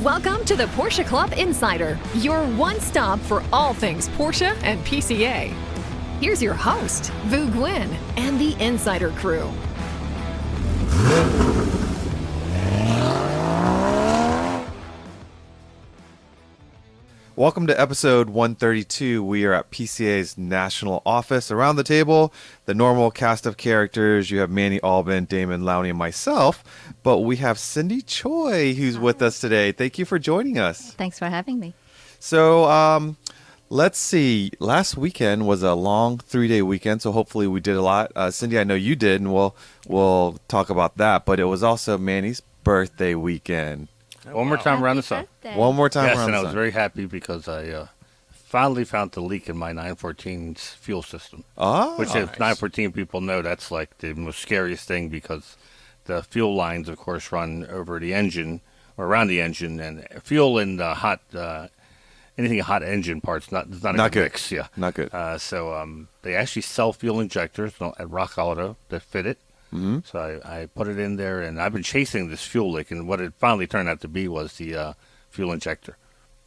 Welcome to the Porsche Club Insider, your one stop for all things Porsche and PCA. Here's your host, Vu Gwyn, and the Insider crew. Welcome to episode 132. We are at PCA's national office. Around the table, the normal cast of characters. You have Manny, Damon, Lowney, and myself. But we have Cindy Choi who's with us today. Thank you for joining us. Thanks for having me. So let's see. Last weekend was a long 3-day weekend, so hopefully we did a lot. Cindy, I know you did, and we'll talk about that. But it was also Manny's birthday weekend. One more time around the sun. One more time Yes, around and the I sun. was very happy because I finally found the leak in my 914's fuel system. Oh, Which, if 914 people know, that's like the most scariest thing because the fuel lines, of course, run over the engine or around the engine, and fuel in the hot, anything hot engine parts, not a Not good. mix. Yeah, Not good. So they actually sell fuel injectors at Rock Auto that fit it. Mm-hmm. So I put it in there, and I've been chasing this fuel leak, and what it finally turned out to be was the fuel injector.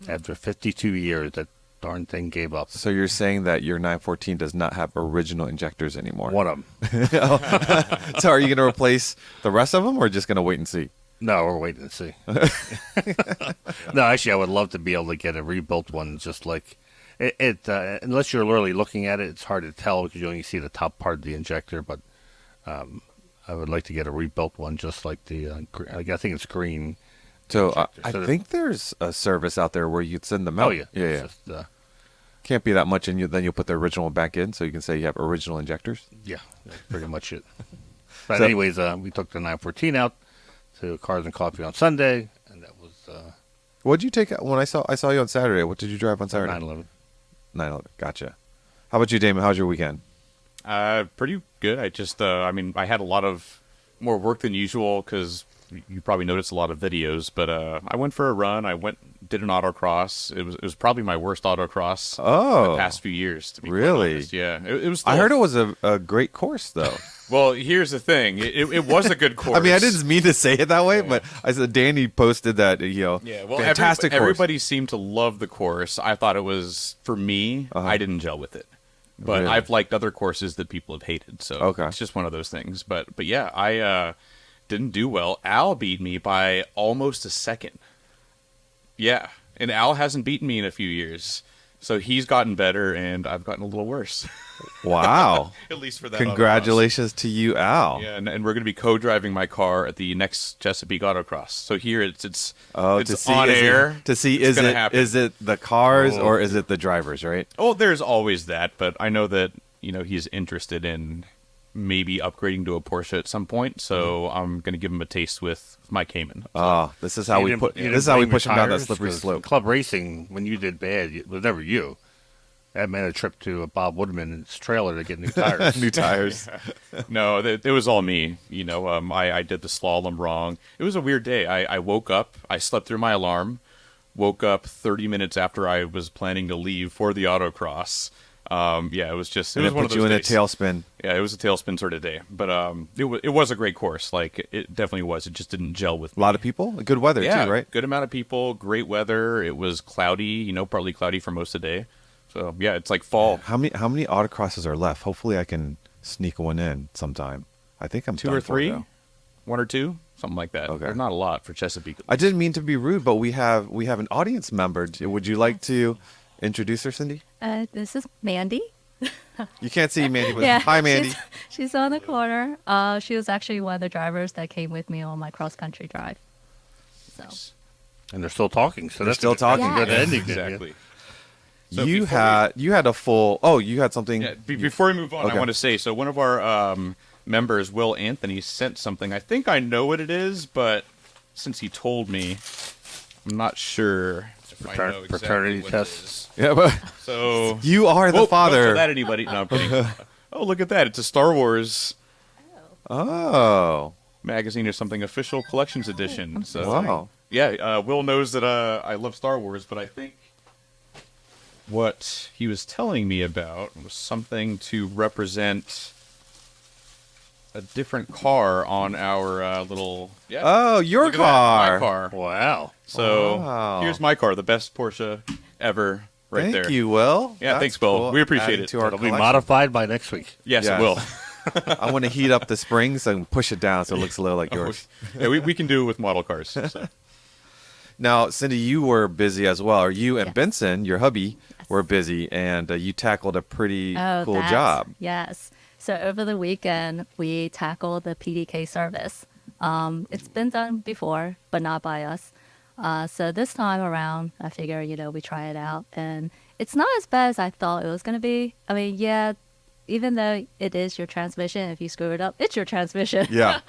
After 52 years, that darn thing gave up. So you're saying that your 914 does not have original injectors anymore? One of them. So are you going to replace the rest of them, or just going to wait and see? No, we're waiting to see. No, actually, I would love to be able to get a rebuilt one, just like it. Unless you're literally looking at it, it's hard to tell because you only see the top part of the injector, but I would like to get a rebuilt one, just like the. I think it's green. So injector. I So think there's a service out there where you'd send them out. Oh yeah, yeah. It's just, Can't be that much, and then you'll put the original back in, so you can say you have original injectors. yeah, that's pretty much it. But So- anyways, we took the 914 out to Cars and Coffee on Sunday, and that was What'd you take when I saw you on Saturday? What did you drive on Saturday? 911. 911. Gotcha. How about you, Damon? How's your weekend? Pretty good. I had a lot of more work than usual because you probably noticed a lot of videos. But I went for a run. Did an autocross. It was probably my worst autocross in the past few years. To be quite Really? honest. Yeah. It was. I heard it was a great course, though. Well, here's the thing. It was a good course. I mean, I didn't mean to say it that way, but I said Danny posted that. Yeah. Well, fantastic course. everybody seemed to love the course. I thought it was for me. I didn't gel with it. But Really? I've liked other courses that people have hated, so Okay. it's just one of those things. But yeah, I didn't do well. Al beat me by almost a second. Yeah, and Al hasn't beaten me in a few years, so he's gotten better, and I've gotten a little worse. Wow. At least for that. Congratulations to you, Al. autocross. Yeah, and we're going to be co-driving my car at the next Chesapeake Autocross. So here it's to see on is air. Is gonna it happen. is it the cars or is it the drivers, right? Oh, there's always that, but I know that he's interested in maybe upgrading to a Porsche at some point, so I'm going to give him a taste with my Cayman. Oh, this is how You we didn't- put. you This didn't is how we blame push your him down that tires? slippery 'Cause slope. Club racing, when you did bad, it was never you. That made a trip to Bob Woodman's trailer to get new tires. New tires. No, it was all me. I did the slalom wrong. It was a weird day. I woke up, I slept through my alarm, woke up 30 minutes after I was planning to leave for the autocross. It was just, it And was it one of put those you in a days. tailspin. Yeah, it was a tailspin sort of day. But it was a great course. Like, it definitely was. It just didn't gel with A me. lot of people. Good weather Yeah, too, right? good amount of people, great weather. It was cloudy, partly cloudy for most of the day. So, yeah, it's like fall. How many autocrosses are left? Hopefully, I can sneak one in sometime. I think I'm Two done or for, three? though. One or two? Something like that. Okay. There's not a lot for Chesapeake. I didn't mean to be rude, but we have an audience member. Would you like to introduce her, Cindy? This is Mandy. You can't see Mandy, but Yeah, hi, Mandy. She's on the corner. She was actually one of the drivers that came with me on my cross-country drive. So, And they're still talking. So They're that's still talking. That's a good Yes. ending. then, yeah. Exactly. So you before had a full. Oh, you had something. Yeah, before we move on, Okay. I want to say, so one of our members, Will Anthony, sent something. I think I know what it is, but since he told me, I'm not sure if I know exactly Paternity what it test. is. Yeah, but So you are the Whoa, Don't father. tell that anybody. No, I'm kidding. Oh, look at that! It's a Star Wars Oh, magazine or something, official collections edition. So wow. yeah, Will knows that I love Star Wars, but I think what he was telling me about was something to represent a different car on our little. Yeah. Oh, your Look at that, car. my car. Wow. So Wow. here's my car, the best Porsche ever, right Thank there. you, Will. Yeah, That's thanks, Will. cool. We appreciate Added it. To our It'll be collection. modified by next week. Yes, Yes. it will. I want to heat up the springs and push it down so it looks a little like yours. Yeah, we can do it with model cars. So. Now, Cindy, you were busy as well. Or you and Yes. Benson, your hubby, were busy, and you tackled a pretty cool that. job. Yes. So over the weekend, we tackled the PDK service. It's been done before, but not by us. So this time around, I figure, we try it out. And it's not as bad as I thought it was going to be. I mean, yeah, even though it is your transmission, if you screw it up, it's your transmission. Yeah.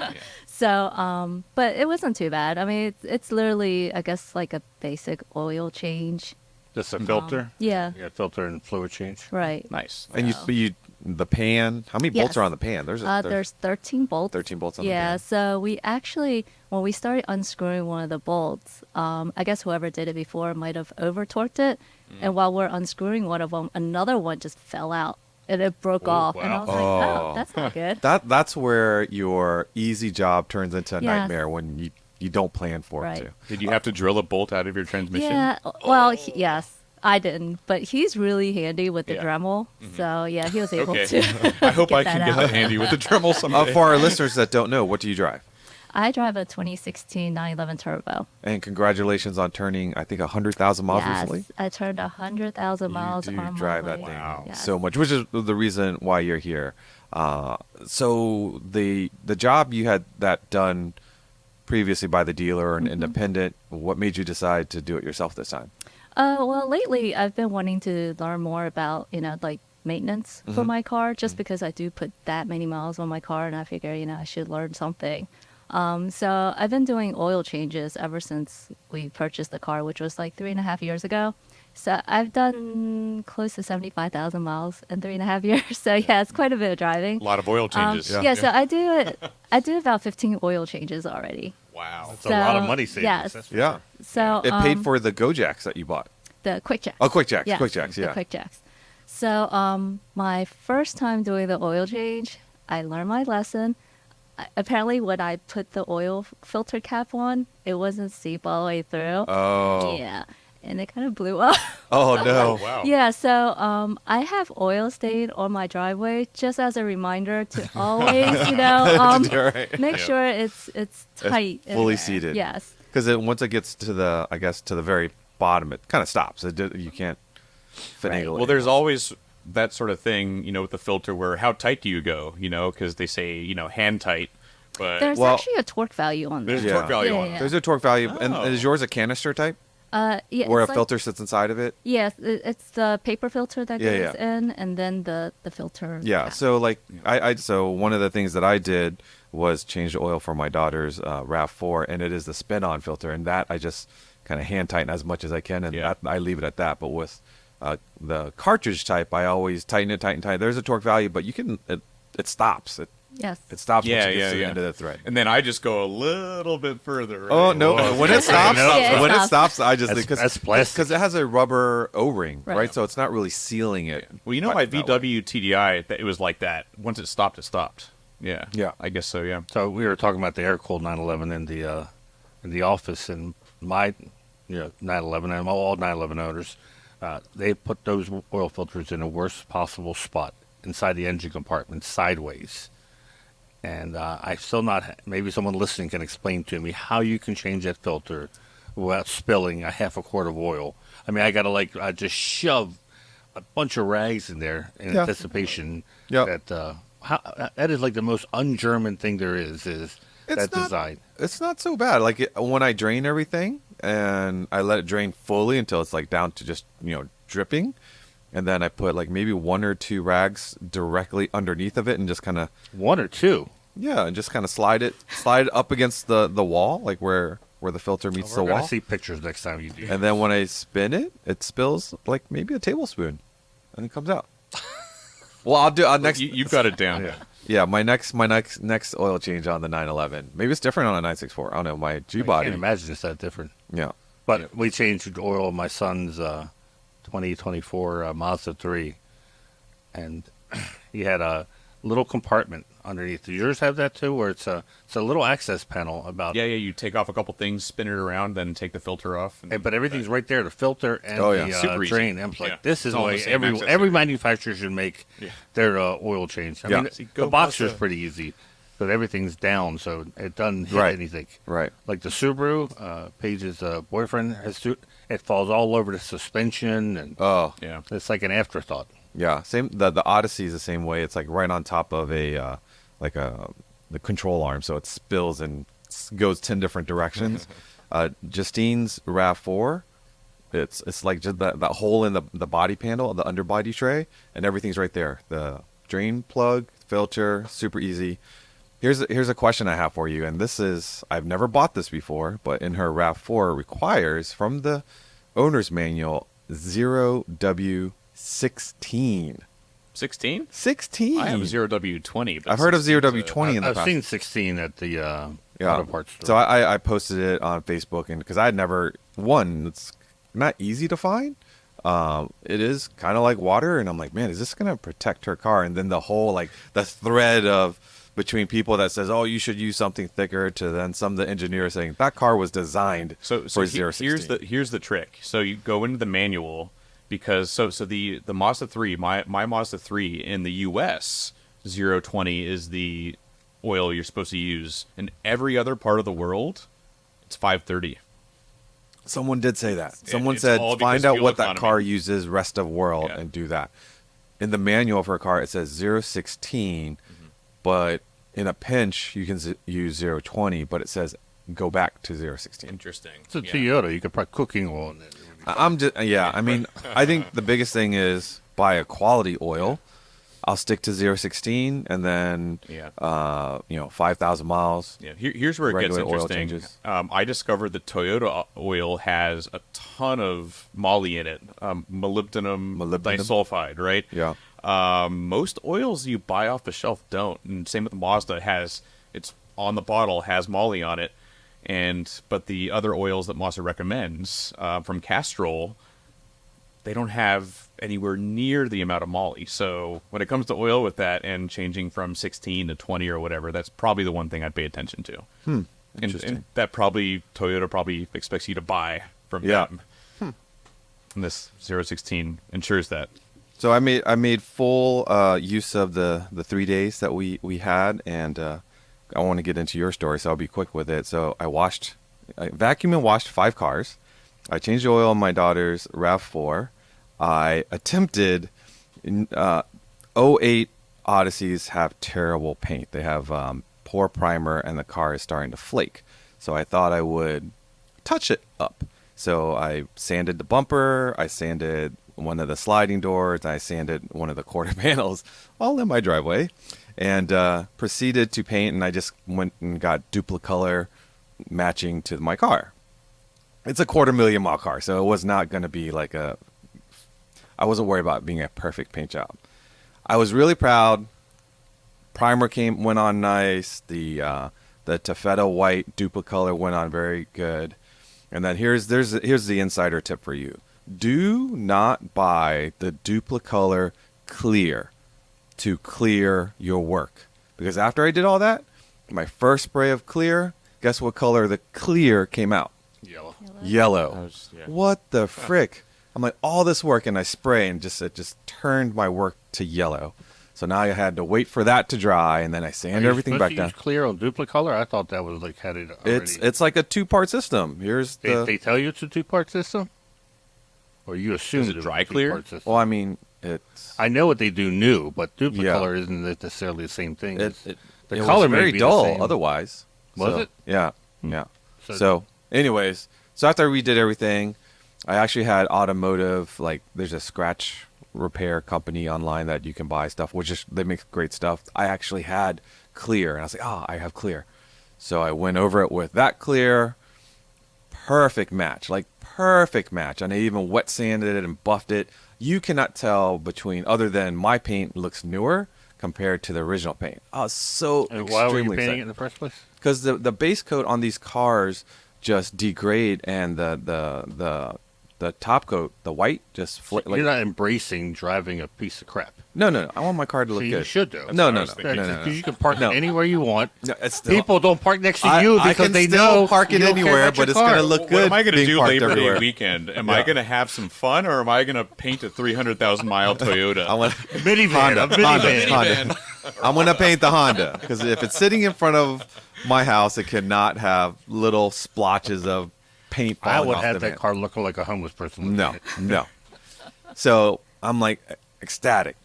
So, but it wasn't too bad. I mean, it's literally, I guess, like a basic oil change. Just a filter. Yeah, Yeah, filter and fluid change. right. Nice. And you, the pan. How many bolts Yes. are on the pan? There's 13 bolts. 13 bolts on the Yeah, pan. so we actually, when we started unscrewing one of the bolts, I guess whoever did it before might have over torqued it. And while we're unscrewing one of them, another one just fell out and it broke Oh, off. And I wow. was like, oh, that's not good. That's where your easy job turns into a Yes. nightmare when you don't plan for Right. it to. Did you have to drill a bolt out of your transmission? Yeah, well, yes, I didn't, but he's really handy with the Yeah. Dremel. So yeah, he was able Okay. to. I hope Get I can that get out. that handy with the Dremel someday. For our listeners that don't know, what do you drive? I drive a 2016 911 Turbo. And congratulations on turning, I think, 100,000 miles Yes, recently. I turned 100,000 miles You do on drive my that way. thing Yes. so much, which is the reason why you're here. So the job you had that done previously by the dealer or an Mm-hmm. independent, what made you decide to do it yourself this time? Well, lately I've been wanting to learn more about, like maintenance for my car, just because I do put that many miles on my car, and I figure, I should learn something. So I've been doing oil changes ever since we purchased the car, which was like 3.5 years ago. So I've done close to 75,000 miles in 3.5 years. So yeah, it's quite a bit of driving. A lot of oil changes. Yeah, so I do about 15 oil changes already. Wow. It's a lot of So, money savings. yes. That's for Yeah. sure. So It paid for the Go-Jacks that you bought. the quick jacks. Oh, Quick Jacks. Yes, Quick Jacks, the yeah. quick jacks. So my first time doing the oil change, I learned my lesson. Apparently, when I put the oil filter cap on, it wasn't seep all the way through. Oh. Yeah, and it kind of blew up. Oh, no. Wow. Yeah, so I have oil stain on my driveway just as a reminder to always, Right. make sure it's tight, in fully there. seated. Yes. Because once it gets to the very bottom, it kind of stops. You can't finagle it. Well, there's always that sort of thing, with the filter where how tight do you go, because they say, hand tight, but There's Well, actually a torque value on there. there's a Yeah. torque value Yeah, on yeah. it. There's a torque value. And Oh. is yours a canister type? Yeah, Where a it's like- filter sits inside of it? Yes, it's the paper filter that Yeah, goes yeah. in, and then the filter. Yeah. cap. So so one of the things that I did was change the oil for my daughter's RAV4, and it is the spin-on filter, and that I just kind of hand tighten as much as I can, and Yeah. I leave it at that. But with the cartridge type, I always tighten it. There's a torque value, but it stops. yes, It stops Yeah, once it gets yeah, to the yeah. end of the thread. And then I just go a little bit further. Right? Oh no! Whoa. When it stops, Yeah, it when it stops. stops, I just That's plastic. because it has a rubber O-ring, right. Right. So it's not really sealing it. Well, my right that way. VW TDI, it was like that. Once it stopped, it stopped. Yeah. Yeah. I guess so. Yeah. So we were talking about the air-cooled 911 in the office, and my 911 and all 911 owners, they put those oil filters in the worst possible spot inside the engine compartment, sideways. And I still not. Maybe someone listening can explain to me how you can change that filter without spilling a half a quart of oil. I mean, I gotta just shove a bunch of rags in there in Yeah. anticipation Yep. that that is like the most un-German thing there is that not, design. It's not so bad. Like when I drain everything and I let it drain fully until it's like down to just dripping, and then I put like maybe 1 or 2 rags directly underneath of it and just kind of One or two. and just kind of slide it up against the wall, like where the filter meets the We're gonna wall. see pictures next time you do. And then when I spin it, it spills like maybe a tablespoon, and it comes out. Well, I'll do next. You've got it down. Yeah. Yeah, my next oil change on the 911. Maybe it's different on a 964. I don't know. My G I body. can't imagine it's that different. Yeah. But we changed the oil of my son's 2024 Mazda 3, and he had little compartment underneath. Do yours have that too, where it's a little access panel about? Yeah, you take off a couple things, spin it around, then take the filter off. But everything's right there, the filter and the Super easy. drain. I'm like, Yeah. this is It's all the way the same access every here. manufacturer should make their oil change. I Yeah. mean, See, go the Boxer's past the- pretty easy, but everything's down, so it doesn't hit Right. anything. Right. Like the Subaru, Paige's boyfriend it falls all over the suspension, and Oh, Yeah. it's like an afterthought. yeah. Same. The Odyssey is the same way. It's like right on top of the control arm, so it spills and goes 10 different directions. Justine's RAV4, it's like just that hole in the body panel, the underbody tray, and everything's right there. The drain plug, filter, super easy. Here's a question I have for you, and this is, I've never bought this before, but in her RAV4 requires from the owner's manual 0W16. 16? 16. I have 0W20. But I've heard of 16's 0W20 in the I've past. seen 16 at the auto parts store. So I posted it on Facebook, and because I had never, it's not easy to find. It is kind of like water, and I'm like, man, is this gonna protect her car? And then the whole the thread of between people that says, oh, you should use something thicker, to then some of the engineers saying that car was designed So for he- 016. here's the trick. So you go into the manual, because so the Mazda 3, my Mazda 3 in the US 020 is the oil you're supposed to use. In every other part of the world, it's 530. Someone did say that. Someone it's said all because find out fuel what that economy. car uses rest of world Yeah. and do that. In the manual for a car, it says 016, but in a pinch you can use 020, but it says go back to 016. Interesting. It's a Yeah. Toyota. You could put cooking oil in it. I'm just I mean, I think the biggest thing is buy a quality oil. I'll stick to 016, and then 5,000 miles. Yeah, here's where it gets Regular oil interesting. changes. I discovered that Toyota oil has a ton of moly in it, molybdenum, disulfide, right? Yeah. Most oils you buy off the shelf don't, and same with Mazda. It's on the bottle, has moly on it, but the other oils that Mazda recommends from Castrol, they don't have anywhere near the amount of moly. So when it comes to oil with that and changing from 16 to 20 or whatever, that's probably the one thing I'd pay attention to. Interesting. And that Toyota probably expects you to buy from them. And this 016 ensures that. So I made full use of the 3 days that we had, and I want to get into your story, so I'll be quick with it. So I vacuumed and washed 5 cars. I changed the oil on my daughter's RAV4. I attempted 08 Odysseys have terrible paint. They have poor primer, and the car is starting to flake. So I thought I would touch it up. So I sanded the bumper, I sanded one of the sliding doors, I sanded one of the quarter panels, all in my driveway, and proceeded to paint. And I just went and got Duplicolor matching to my car. It's a 250,000 mile car, so it was not going to be I wasn't worried about being a perfect paint job. I was really proud. Primer went on nice. The taffeta white Duplicolor went on very good. And then here's the insider tip for you. Do not buy the Duplicolor clear to clear your work. Because after I did all that, my first spray of clear, guess what color the clear came out? Yellow. What the frick? I'm like, all this work, and I spray, and it just turned my work to yellow. So now I had to wait for that to dry, and then I sand everything back down. Use clear on Duplicolor? I thought that was had it already. It's like a 2-part system. They tell you it's a 2-part system, or you assume Is it it's dry a clear? 2-part system? Well, I mean, it's I know what they do new, but Duplicolor isn't necessarily the same thing. it the it color was may very be the dull. same. Otherwise, Was So, it? Yeah, yeah. So- Anyways, so after we did everything, I actually had automotive, there's a scratch repair company online that you can buy stuff, they make great stuff. I actually had clear, and I was like, I have clear. So I went over it with that clear. Perfect match, and I even wet sanded it and buffed it. You cannot tell other than my paint looks newer compared to the original paint. I was so And why were you extremely painting excited. it in the first place? Because the base coat on these cars just degrade, and the the top coat, the white, just You're not embracing driving a piece of crap. No. I want my car to look So good. you should do. No. Because you can park it anywhere you want. No, it's still, People don't park next to you I because can they still know park it you don't care anywhere, about your but it's car. going to look good. What am I going to being do parked Labor everywhere. Day weekend? Am I going to have some fun, or am I going to paint a 300,000-mile Toyota? I want Minivan, a minivan. Honda. I'm going to paint the Honda because if it's sitting in front of my house, it cannot have little splotches of paint falling I would off have the that van. car looking like a homeless person. No. So I'm like ecstatic.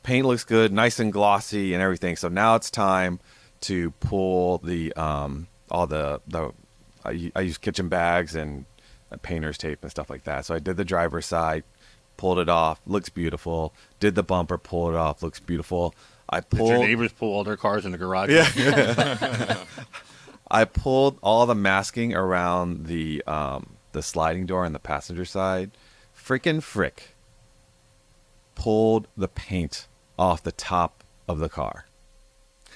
Paint looks good, nice and glossy and everything. So now it's time to pull the all the I use kitchen bags and painter's tape and stuff like that. So I did the driver's side, pulled it off, looks beautiful. Did the bumper, pulled it off, looks beautiful. I Did pulled. your neighbors pull all their cars in the garage? Yeah. I pulled all the masking around the sliding door on the passenger side. Freaking frick. Pulled the paint off the top of the car.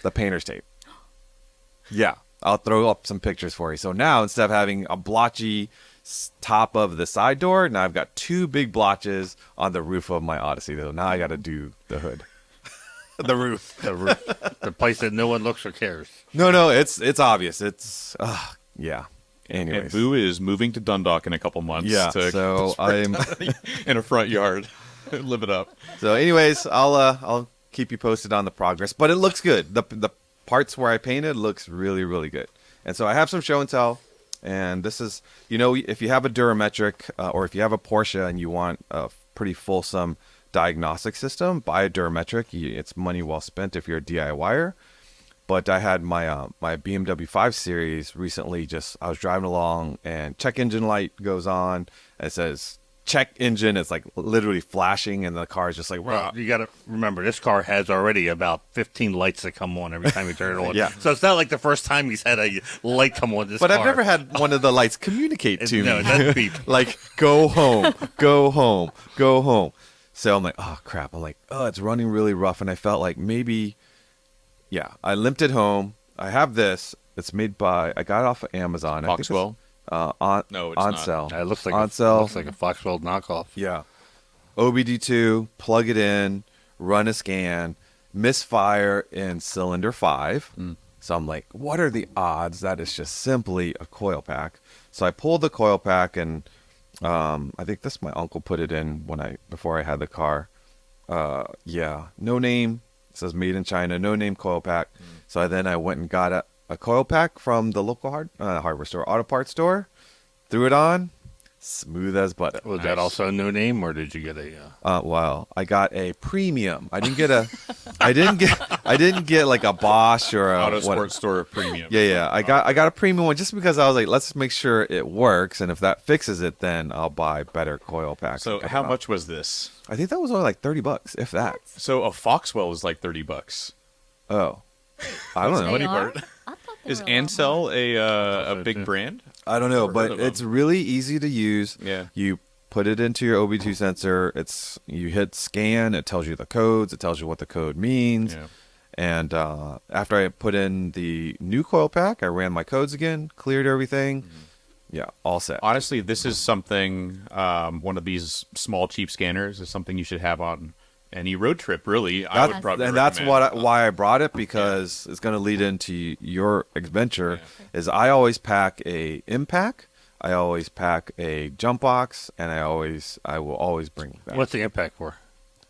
The painter's tape. Yeah. I'll throw up some pictures for you. So now instead of having a blotchy top of the side door, now I've got two big blotches on the roof of my Odyssey. So now I got to do the hood. The roof. The place that no one looks or cares. No, it's obvious. It's yeah. And Anyways, Boo is moving to Dundalk in a couple months. yeah. to So I'm. in a front yard, live it up. So, anyways, I'll keep you posted on the progress. But it looks good. The parts where I painted looks really, really good. And so I have some show and tell. And this is, if you have a Durametric or if you have a Porsche and you want a pretty fulsome diagnostic system, buy a Durametric. It's money well spent if you're a DIYer. But I had my my BMW 5 Series recently. I was driving along and check engine light goes on. And it says check engine. It's like literally flashing, and the car is just like, Well, you got to remember, this car has already about 15 lights that come on every time you turn it on. Yeah. So it's not like the first time he's had a light come on this But car. I've never had one of the lights communicate to No, me. that's beep. Like, go home, go home, go home. So I'm like, oh, crap. I'm like, oh, it's running really rough. And I felt like maybe, yeah, I limped it home. I have this. It's made by, I got it off of Amazon. I think it's, Foxwell? No, it's on not. sale. It looks like on sale. looks like a Foxwell knockoff. Yeah. OBD2, plug it in, run a scan, misfire in cylinder 5. So I'm like, what are the odds that it's just simply a coil pack? So I pulled the coil pack, and I think my uncle put it in before I had the car. Yeah, no name. It says made in China, no name coil pack. So I went and got a coil pack from the local hardware store, auto parts store, threw it on, smooth as butter. Was that also no name, or did you get a? Well, I got a premium. I didn't get like a Bosch or a Auto Sports Store Premium. Yeah. I got a premium one just because I was like, let's make sure it works, and if that fixes it, then I'll buy better coil packs. So how much was this? I think that was only like $30, if that. So a Foxwell is like $30. Oh, I don't know. They Funny are? part. I thought they Is were a lot Ansel more. a big brand? I don't know, Never heard but of it's them. really easy to use. Yeah. You put it into your OB2 sensor. You hit scan. It tells you the codes. It tells you what the code means. Yeah. And after I put in the new coil pack, I ran my codes again, cleared everything. Yeah, all set. Honestly, this is something, one of these small, cheap scanners is something you should have on any road trip, really. I would probably And that's recommend. why I brought it, because it's going to lead into your adventure. Is I always pack a impact, I always pack a jump box, and I will always bring that What's the impact for?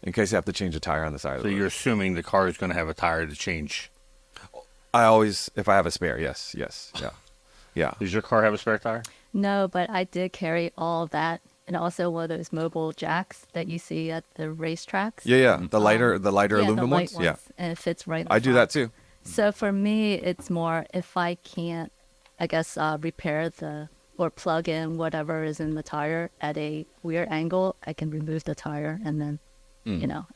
in case I have to change a tire on the side of So the you're road. assuming the car is going to have a tire to change. I always, if I have a spare, yes, yeah. Does your car have a spare tire? No, but I did carry all of that, and also one of those mobile jacks that you see at the racetracks. Yeah. The lighter Yeah, aluminum the light ones. Yeah, and it fits right. In I the do front. that too. So for me, it's more if I can't, I guess, repair or plug in whatever is in the tire at a weird angle, I can remove the tire and then,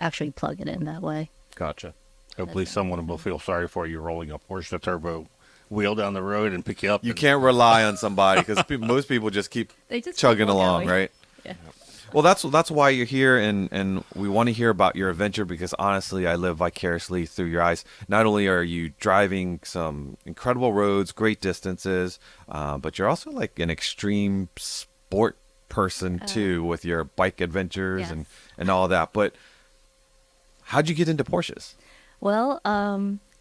actually plug it in that way. Gotcha. Hopefully someone will feel sorry for you rolling a Porsche Turbo wheel down the road and pick you up. You and- can't rely on somebody because most people just keep They just chugging keep on along, going. right? Yeah. Well, that's why you're here, and we want to hear about your adventure, because honestly, I live vicariously through your eyes. Not only are you driving some incredible roads, great distances, but you're also like an extreme sport person too, with your bike adventures Yes. and all that. But how'd you get into Porsches? Well,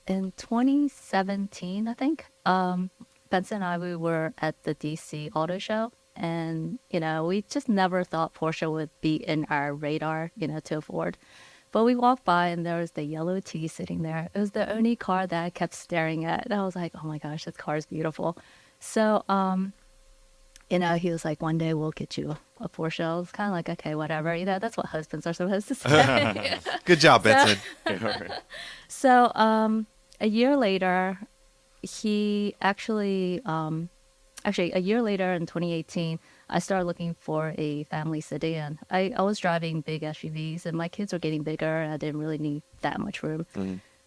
in 2017, I think, Benson and I, we were at the DC Auto Show. And, we just never thought Porsche would be in our radar, to afford. But we walked by and there was the yellow T sitting there. It was the only car that I kept staring at. And I was like, oh my gosh, this car is beautiful. So, he was like, one day we'll get you a Porsche. I was kind of like, okay, whatever. That's what husbands are supposed to say. Good job, Benson. So, a year later, he actually a year later in 2018, I started looking for a family sedan. I was driving big SUVs and my kids were getting bigger and I didn't really need that much room.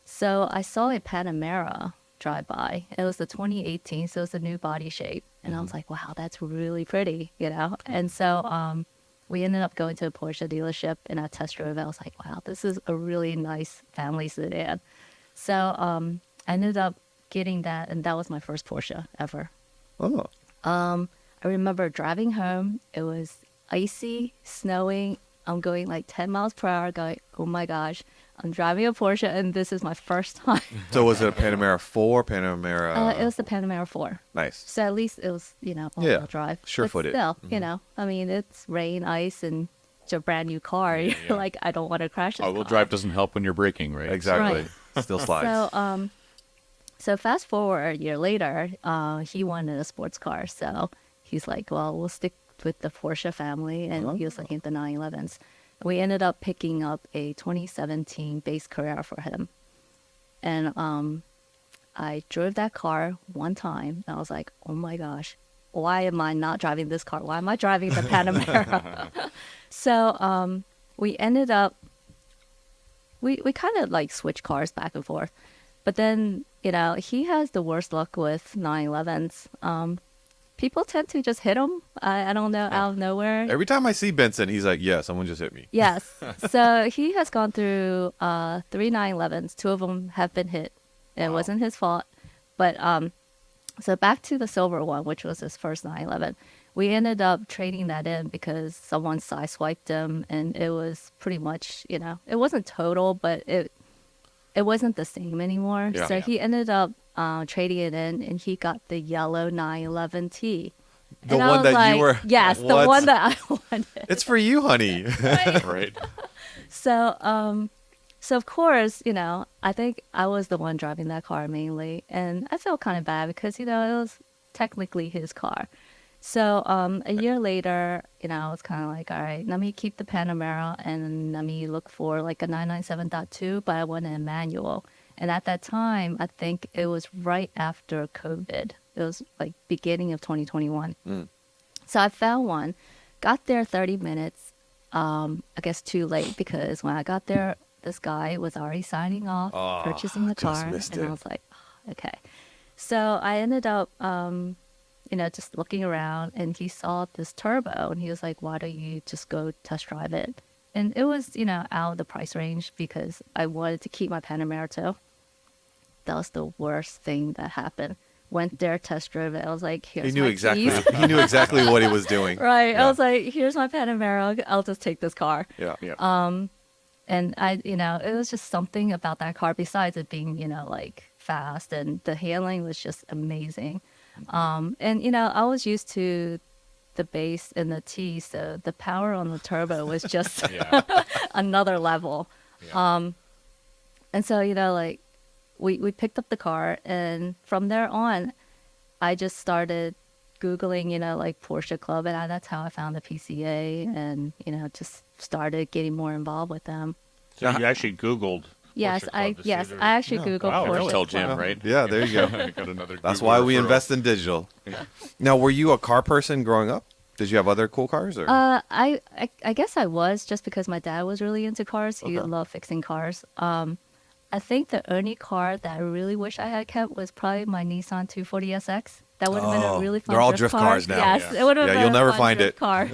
So I saw a Panamera drive by. It was the 2018, so it's a new body shape. And I was like, wow, that's really pretty, And so we ended up going to a Porsche dealership and I test drove it. I was like, wow, this is a really nice family sedan. So I ended up getting that, and that was my first Porsche ever. Oh. I remember driving home. It was icy, snowing. I'm going like 10 miles per hour, going, oh my gosh, I'm driving a Porsche, and this is my first time. So was it a Panamera 4, Panamera? It was the Panamera 4. Nice. So at least it was, all-wheel drive. Sure-footed. But still, I mean, it's rain, ice, and it's a brand new car. Yeah. You're like, I don't want to crash this All-wheel car. drive doesn't help when you're braking, right? Exactly. Right. Still slides. So fast forward a year later, he wanted a sports car. So he's like, well, we'll stick with the Porsche family. And he was looking at the 911s. We ended up picking up a 2017 base Carrera for him. And I drove that car one time. And I was like, oh my gosh, why am I not driving this car? Why am I driving the Panamera? So we ended up, we kind of like switched cars back and forth. But then, he has the worst luck with 911s. People tend to just hit him. I don't know, out of nowhere. Every time I see Benson, he's like, yeah, someone just hit me. Yes. So he has gone through 3 911s. 2 of them have been hit. It wasn't his fault. But so back to the silver one, which was his first 911. We ended up trading that in because someone sideswiped him. And it was pretty much, it wasn't total, but it wasn't the same anymore. Yeah. So he ended up trading it in, and he got the yellow 911T. The And I one was that like, you were... Yes, the What? one that I wanted. It's for you, honey. Right. So, so of course, I think I was the one driving that car mainly, and I felt kind of bad because, it was technically his car. So, a year later, I was kind of like, all right, let me keep the Panamera and let me look for like a 997.2, but I wanted a manual. And at that time, I think it was right after COVID. It was like beginning of 2021. So I found one, got there 30 minutes, I guess too late because when I got there, this guy was already signing off, purchasing the just car. missed And it. I was like, okay. So I ended up, just looking around, and he saw this turbo, and he was like, why don't you just go test drive it? And it was, out of the price range because I wanted to keep my Panamera too. That was the worst thing that happened. Went there, test drove it. I was like, here's He knew my exactly. keys. He knew exactly what he was doing. Right. Yeah. I was like, here's my Panamera. I'll just take this car. Yeah. Yeah. And it was just something about that car besides it being, like fast, and the handling was just amazing. And, I was used to the bass and the T, so the power on the turbo was just another level. Yeah. And so, like, we picked up the car, and from there on, I just started Googling, like Porsche Club, and that's how I found the PCA, and, just started getting more involved with them. So you actually Googled. Yes, Porsche Club to see I their- actually Googled Wow, Porsche don't tell Club. Jim, right? Yeah, there you go. Got another That's Google why we referral. invest in digital. Now, were you a car person growing up? Did you have other cool cars? Or? I guess I was, just because my dad was really into cars. He Okay. loved fixing cars. I think the only car that I really wish I had kept was probably my Nissan 240SX. That would have been a really fun they're all drift drift car. cars now. Yes, Yeah. it would have Yeah, been you'll a never fun find drift it. car.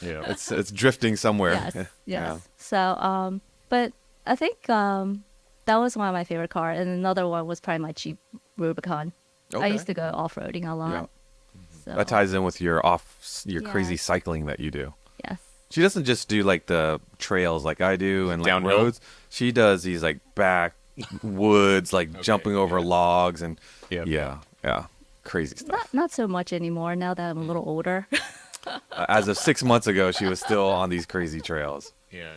Yeah. It's drifting somewhere. Yes, yes. Yeah. So, but I think that was one of my favorite cars. And another one was probably my Jeep Rubicon. I Okay. used to go off-roading a lot. Yeah. So That ties in with your crazy Yes. cycling that you do. yes. She doesn't just do like the trails like I do and like Downhill? roads. She does these like backwoods, like jumping over logs and Yep. yeah, crazy stuff. Not so much anymore now that I'm a little older. As of 6 months ago, she was still on these crazy trails. Yeah.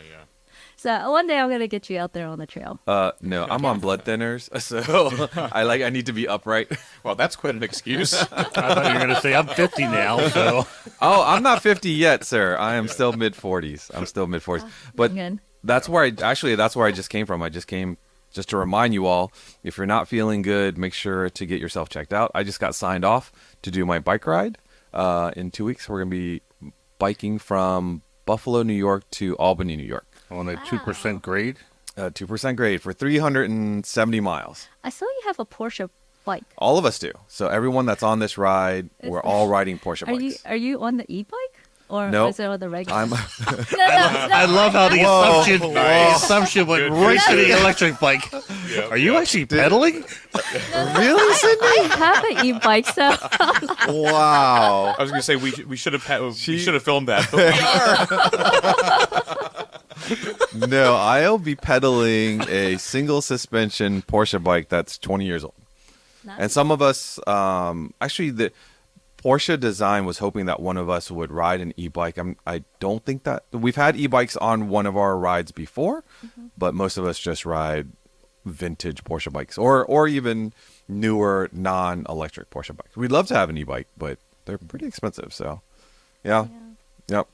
So one day I'm gonna get you out there on the trail. No, I'm on blood thinners, so I need to be upright. Well, that's quite an excuse. I thought you were going to say I'm 50 now, so Oh, I'm not 50 yet, sir. I am still mid 40s. But Good. that's where I just came from. I just came just to remind you all, if you're not feeling good, make sure to get yourself checked out. I just got signed off to do my bike ride. In 2 weeks, we're going to be biking from Buffalo, New York to Albany, New York. on a 2% grade. 2% grade for 370 miles. I saw you have a Porsche bike. All of us do. So everyone that's on this ride, we're all riding Porsche bikes. Are you on the e-bike or Nope. is it on the regular? I'm no, I love how the assumption went right to the electric bike. Are you actually pedaling? really, Cindy? I have an e-bike, so Wow. I was going to say we should have She- filmed that. But No, I'll be pedaling a single suspension Porsche bike that's 20 years old. And some of us, actually, the Porsche design was hoping that one of us would ride an e-bike. I don't think that we've had e-bikes on one of our rides before, but most of us just ride vintage Porsche bikes or even newer non-electric Porsche bikes. We'd love to have an e-bike, but they're pretty expensive. So, yeah. Yep.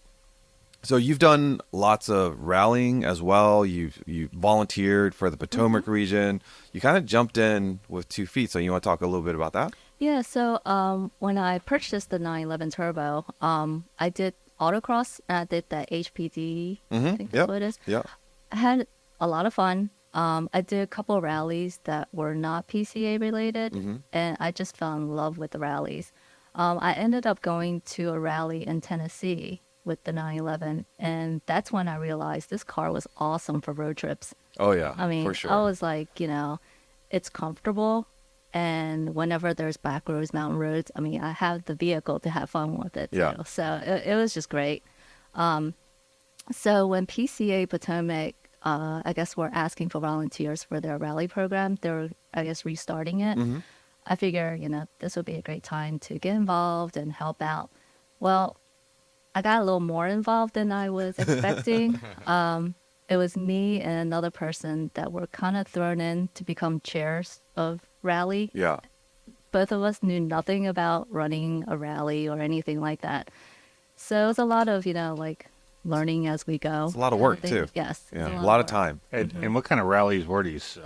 So you've done lots of rallying as well. You volunteered for the Potomac region. You kind of jumped in with 2 feet. So you want to talk a little bit about that? yeah. So when I purchased the 911 Turbo, I did autocross and I did the HPD. I think that's Yep. what it is. Yeah. I had a lot of fun. I did a couple of rallies that were not PCA related, and I just fell in love with the rallies. I ended up going to a rally in Tennessee with the 911, and that's when I realized this car was awesome for road trips. Oh yeah. I mean, for sure. I was like, it's comfortable, and whenever there's back roads, mountain roads, I mean, I have the vehicle to have fun with it. Yeah. Too. So it was just great. So when PCA Potomac, I guess, were asking for volunteers for their rally program, they were, I guess, restarting it. I figure, this would be a great time to get involved and help out. Well, I got a little more involved than I was expecting. It was me and another person that were kind of thrown in to become chairs of rally. Yeah. Both of us knew nothing about running a rally or anything like that. So it was a lot of, like learning as we go. It's a lot of work, I think- too. Yes. it's Yeah. A lot of work. time. And what kind of rallies were these?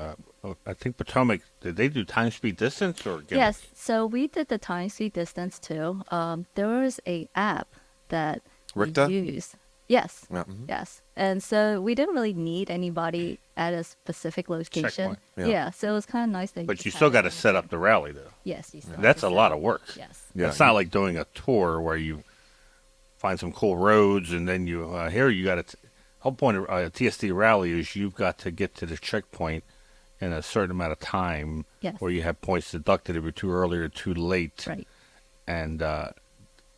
I think Potomac, did they do time, speed, distance? Or Yes. So we did the time, speed, distance too. There was a app that Ricta? we used. Yes. Yeah. Yes. And so we didn't really need anybody at a specific location. Checkpoint. Yeah. So it was kind of nice that. But you just still had got to it. set up the rally, though. Yes. You still have That's to a set lot up. of work. Yes. Yeah. It's not like doing a tour where you find some cool roads and then you here you got to. Whole point of a TSD rally is you've got to get to the checkpoint in a certain amount of time, Yes. where you have points deducted if you're too early or too late, Right. and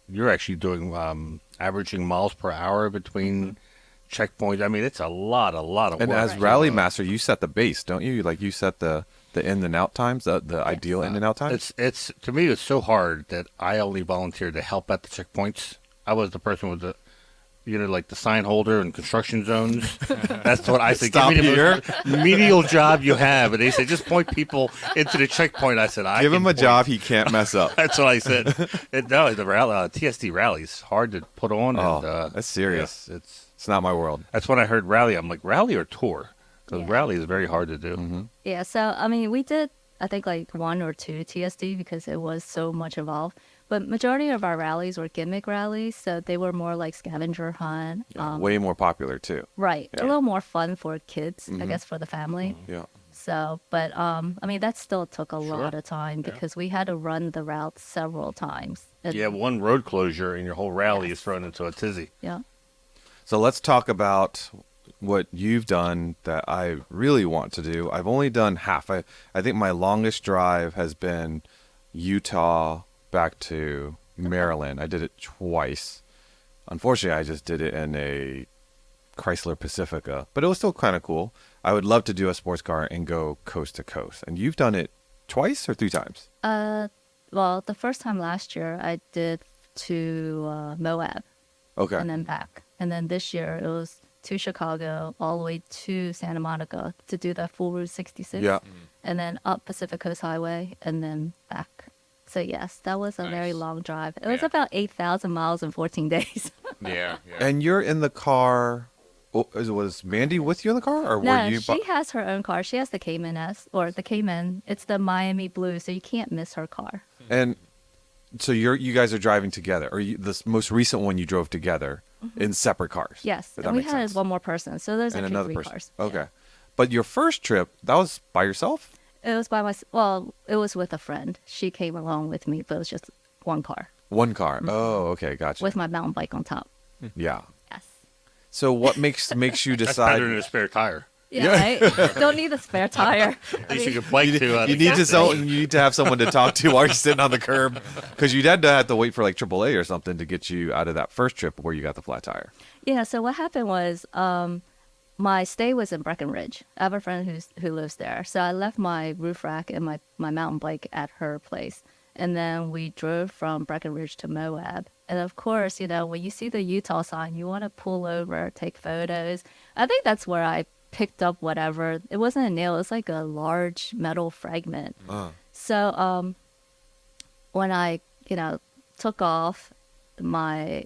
you're actually doing averaging miles per hour between checkpoints. I mean, it's a lot of And work. as rally master, you set the base, don't you? Like you set the in and out times, the ideal in and out times. It's to me, it's so hard that I only volunteered to help at the checkpoints. I was the person with the, like the sign holder in construction zones. That's what I said. Stop Give me the here. most menial job you have. And they said, just point people into the checkpoint. I said, I Give can him a point. job he can't mess up. That's what I said. No, the TSD rally is hard to put on. Oh, and, that's serious. yeah, It's not my world. that's when I heard rally. I'm like, rally or tour? Because Yeah. rally is very hard to do. Mm-hmm. Yeah. So I mean, we did I think like 1 or 2 TSD because it was so much involved. But majority of our rallies were gimmick rallies, so they were more like scavenger hunt. Yeah, way more popular too. Right. Yeah. A little more fun for kids, I guess, for the family. Yeah. So, but I mean, that still took a lot of time because we had to run the route several times. You have one road closure and your whole rally is thrown into a tizzy. Yeah. So let's talk about what you've done that I really want to do. I've only done half. I think my longest drive has been Utah back to Maryland. I did it twice. Unfortunately, I just did it in a Chrysler Pacifica, but it was still kind of cool. I would love to do a sports car and go coast to coast. And you've done it twice or 3 times? Well, the first time last year I did to Moab Okay. and then back. And then this year it was to Chicago all the way to Santa Monica to do the full Route 66. Yeah. And then up Pacific Coast Highway and then back. So yes, that was a very Nice. long drive. It was Yeah. about 8,000 miles in 14 days. Yeah. And you're in the car. Was Mandy with you in the car, or No, were you? she has her own car. She has the Cayman S, or the Cayman. It's the Miami Blue, so you can't miss her car. And so you guys are driving together, or this most recent one you drove together in separate cars? Yes, That and we makes had sense. one more person, so there's And actually another 3 person. cars. Okay. Yeah. But your first trip, that was by yourself? It was by well, it was with a friend. She came along with me, but it was just one car One car. Oh, okay, gotcha. with my mountain bike on top. Yeah. Yes. So what makes you That's better than decide? a spare tire. Yeah, right? Don't need a spare tire. At least you can bike to. You need to have someone to talk to while you're sitting on the curb, because you'd have to wait for like AAA or something to get you out of that first trip where you got the flat tire. Yeah, so what happened was my stay was in Breckenridge. I have a friend who lives there. So I left my roof rack and my mountain bike at her place. And then we drove from Breckenridge to Moab. And of course, when you see the Utah sign, you want to pull over, take photos. I think that's where I picked up whatever. It wasn't a nail. It was like a large metal fragment. So when I, took off my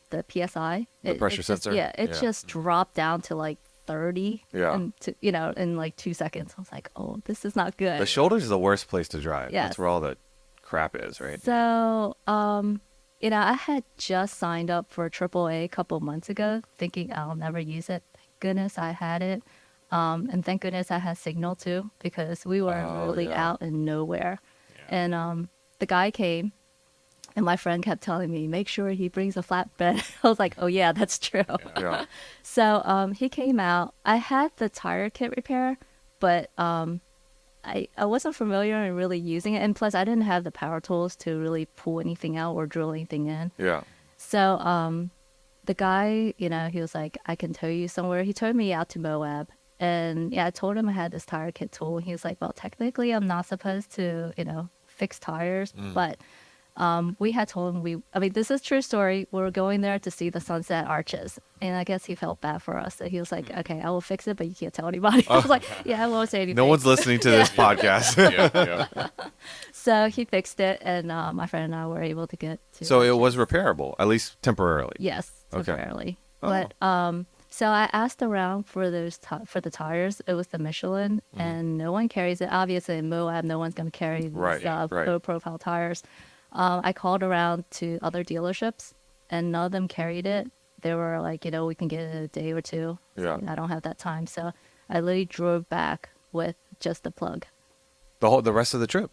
the PSI, The pressure just, sensor? yeah, it Yeah. just dropped down to like 30. Yeah. And in like 2 seconds, I was like, oh, this is not good. The shoulder is the worst place to drive. Yes. That's where all the crap is, right? So, I had just signed up for AAA a couple months ago, thinking I'll never use it. Thank goodness I had it. And thank goodness I had signal too, because we were really yeah. out in nowhere. And the guy came, and my friend kept telling me, make sure he brings a flatbed. I was like, oh, yeah, that's true. Yeah. So he came out. I had the tire kit repair, but I wasn't familiar in really using it. And plus, I didn't have the power tools to really pull anything out or drill anything in. Yeah. So the guy, he was like, I can tow you somewhere. He towed me out to Moab. And yeah, I told him I had this tire kit tool. He was like, well, technically, I'm not supposed to, fix tires. But we had told him this is a true story. We were going there to see the sunset arches. And I guess he felt bad for us. So he was like, okay, I will fix it, but you can't tell anybody. I was like, yeah, I won't say anything. No one's listening to this podcast. Yeah. So he fixed it, and my friend and I were able to get to So it arches. was repairable, at least temporarily. Yes, Okay. temporarily. Oh. But so I asked around for those for the tires. It was the Michelin, and no one carries it. Obviously, in Moab, no one's going to carry these Right, right. low profile tires. I called around to other dealerships, and none of them carried it. They were like, we can get it in a day or two. Yeah. I don't have that time, so I literally drove back with just the plug. The rest of the trip.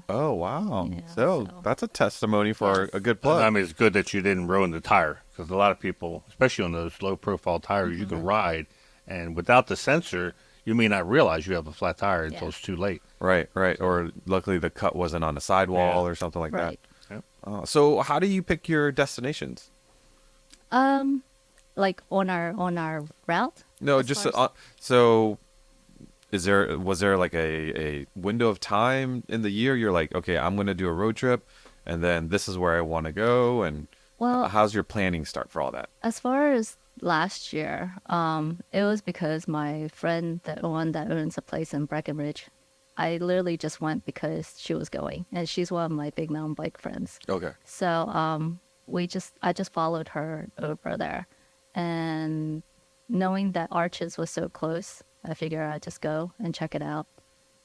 Oh wow! Yeah, so so- that's a testimony for Yes. a good plug. I mean, it's good that you didn't ruin the tire, because a lot of people, especially on those low-profile tires, you can ride, and without the sensor, you may not realize you have a flat tire until Yeah. it's too late. Right. Or luckily the cut wasn't on the sidewall Yeah. or something like Right. Yep. that. So how do you pick your destinations? Like on our route. No, As just far as- so. Was there like a window of time in the year you're like, okay, I'm going to do a road trip, and then this is where I want to go, and Well, how's your planning start for all that? as far as last year, it was because my friend, the one that owns a place in Breckenridge, I literally just went because she was going, and she's one of my big mountain bike friends. Okay. So I just followed her over there, and knowing that Arches was so close, I figured I'd just go and check it out.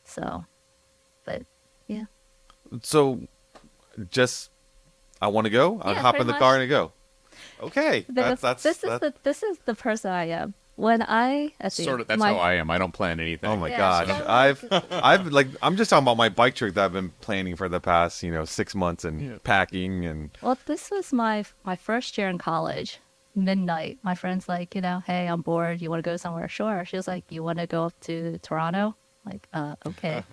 So, but yeah. So, just I want to go. I'll Yeah, hop in pretty the car much. and go. Okay, Because that's this is the person I am. When I Sort of. That's how I am. I don't plan anything. Oh my Yeah, gosh, so- I'm just talking about my bike trip that I've been planning for the past 6 months and packing and Well, this was my first year in college. Midnight, my friend's like, hey, I'm bored. You want to go somewhere? Sure. She was like, you want to go up to Toronto? Like, okay.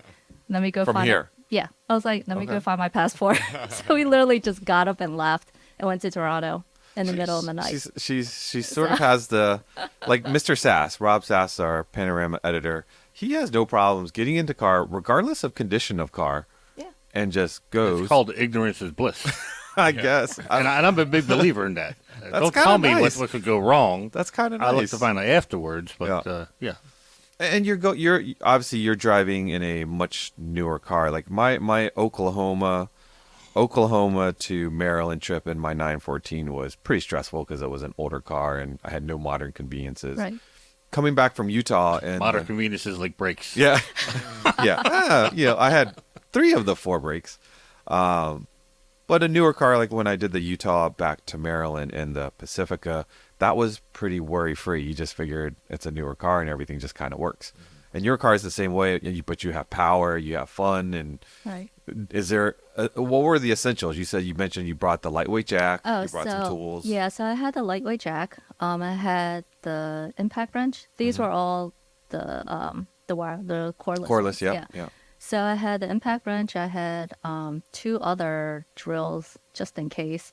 Let me go From find here? Yeah. I was like, let me Okay. go find my passport. So we literally just got up and left and went to Toronto in the middle of the night. She sort of has the, like Mr. Sass, Rob Sass, our Panorama editor. He has no problems getting into car, regardless of condition of car, Yeah. and just goes. It's called ignorance is bliss. I guess. And I'm a big believer in that. Don't kinda tell me nice. what could go wrong. That's kind of nice. I look to find out afterwards, but yeah. And you're obviously you're driving in a much newer car. Like my Oklahoma to Maryland trip in my 914 was pretty stressful because it was an older car and I had no modern conveniences. Right. Coming back from Utah and Modern conveniences like brakes. yeah, yeah, I had 3 of the 4 brakes. But a newer car, like when I did the Utah back to Maryland in the Pacifica, that was pretty worry-free. You just figured it's a newer car and everything just kind of works. And your car is the same way, but you have power, you have fun. And Right. is there, what were the essentials? You mentioned you brought the lightweight jack, Oh, you brought some tools. Yeah, so I had the lightweight jack. I had the impact wrench. These were all the cordless. Cordless, ones. yeah. So I had the impact wrench. I had 2 other drills just in case.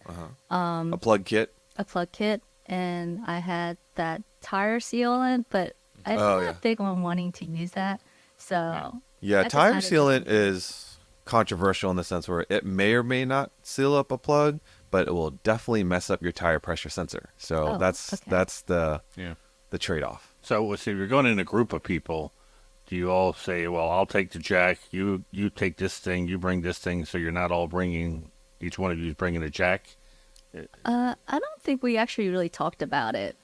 A plug kit. A plug kit, and I had that tire sealant, but I'm Oh, not yeah. big on wanting to use that. So Yeah, I just tire had it sealant just- is controversial in the sense where it may or may not seal up a plug, but it will definitely mess up your tire pressure sensor. So Oh, that's okay. the Yeah. trade-off. So if you're going in a group of people, do you all say, well, I'll take the jack, you take this thing, you bring this thing, so you're not all bringing, each one of you is bringing a jack? I don't think we actually really talked about it.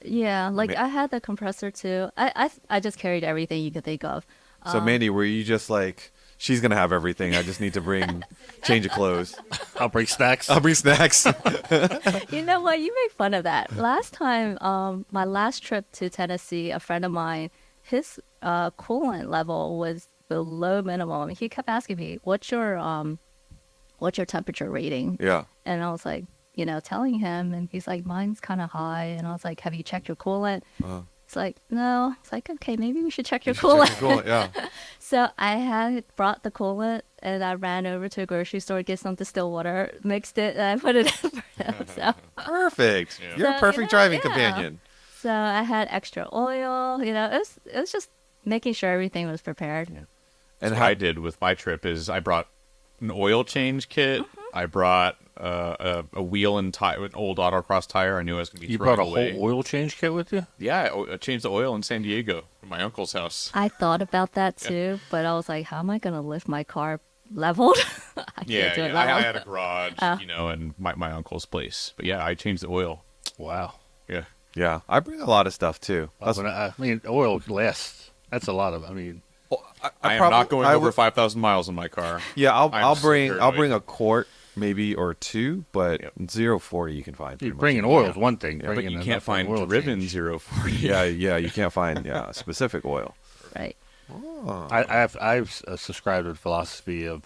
Yeah, like Ma- I had the compressor too. I just carried everything you could think of. So Mandy, were you just like, she's gonna have everything? I just need to bring change of clothes. I'll bring snacks. I'll bring snacks. You know what? You make fun of that. Last time, my last trip to Tennessee, a friend of mine, his coolant level was below minimum. He kept asking me, "What's your temperature rating?" Yeah. And I was like, telling him, and he's like, "Mine's kind of high." And I was like, "Have you checked your coolant?" It's like, "No." It's like, "Okay, maybe we should check your coolant." Cool. Yeah. So I had brought the coolant, and I ran over to a grocery store, get some distilled water, mixed it, and I put it in for him. Perfect. Yeah. You're a So, perfect driving yeah. companion. So I had extra oil. It was just making sure everything was prepared. And And what how I did with my trip is I brought an oil change kit. I brought a wheel and an old autocross tire. I knew I was going to be You throwing brought a away. whole oil change kit with you? Yeah, I changed the oil in San Diego at my uncle's house. I thought about that too, but I was like, how am I going to lift my car leveled? I can't Yeah, do it I leveled. had a garage, and my uncle's place. But yeah, I changed the oil. Wow. Yeah. Yeah, I bring a lot of stuff too. I mean, oil lasts. That's a lot of, I am probably- not going I over would- 5,000 miles in my car. Yeah, I'm I'll so bring paranoid. a quart maybe or 2, but Yep. 0.40 you can find. you pretty much bringing anywhere. oil is one thing. But bringing you enough can't find oil driven change. 040. Yeah, you can't find specific oil. Right. I've subscribed to the philosophy of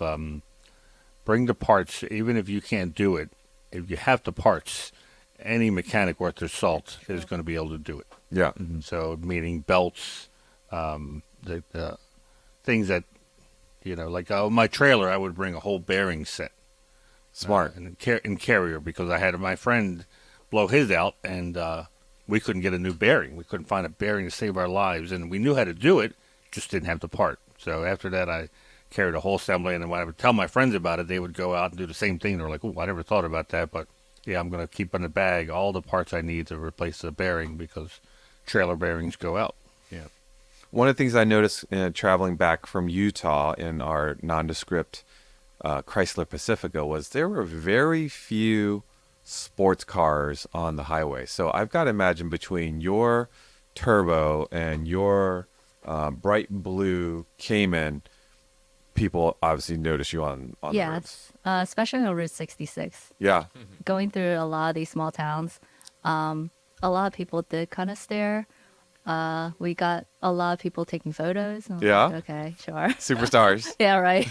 bring the parts, even if you can't do it. If you have the parts, any mechanic worth their salt is going to be able to do it. Yeah. So, meaning belts, the things that, like my trailer, I would bring a whole bearing set. Smart. And carrier, because I had my friend blow his out, and we couldn't get a new bearing. We couldn't find a bearing to save our lives, and we knew how to do it, just didn't have the part. So after that, I carried a whole assembly, and then when I would tell my friends about it, they would go out and do the same thing. They were like, "Oh, I never thought about that," but yeah, I'm going to keep in the bag all the parts I need to replace the bearing because trailer bearings go out. Yeah. One of the things I noticed traveling back from Utah in our nondescript Chrysler Pacifica was there were very few sports cars on the highway. So I've got to imagine between your turbo and your bright blue Cayman, people obviously notice you on the Yeah, roads. especially on Route 66. Yeah. Going through a lot of these small towns, a lot of people did kind of stare. We got a lot of people taking photos. And I was Yeah? like, okay, sure. Superstars. Yeah, right.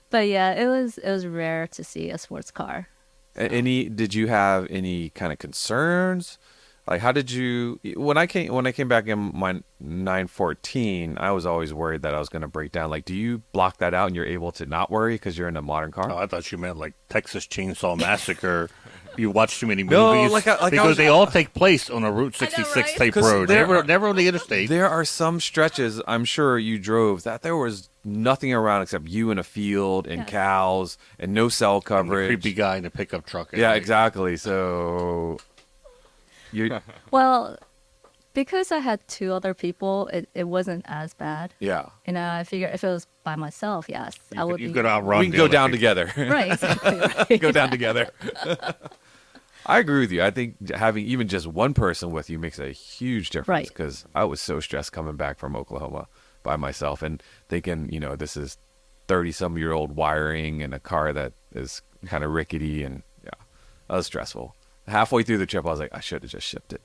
But yeah, it was rare to see a sports car. Did you have any kind of concerns Like, how did you when I came back in my 914? I was always worried that I was going to break down. Like, do you block that out and you're able to not worry because you're in a modern car? Oh, I thought you meant like Texas Chainsaw Massacre. You watch too many No, movies like I because was- they all take place on a Route 66 right? type 'Cause road. there Never on the interstate. There are some stretches I'm sure you drove that there was nothing around except you in a field and Yes. cows and no cell And the coverage. creepy guy in the pickup truck. Yeah, exactly. So you Well, because I had two other people, it wasn't as bad. yeah. You know, I figure if it was by myself, yes, I would You be. could outrun. We can the go other down people. together. Right, exactly. Right. Go down together. I agree with you. I think having even just one person with you makes a huge difference Right. because I was so stressed coming back from Oklahoma by myself and thinking, this is 30-some-year-old wiring in a car that is kind of rickety and yeah, that was stressful. Halfway through the trip, I was like, I should have just shipped it.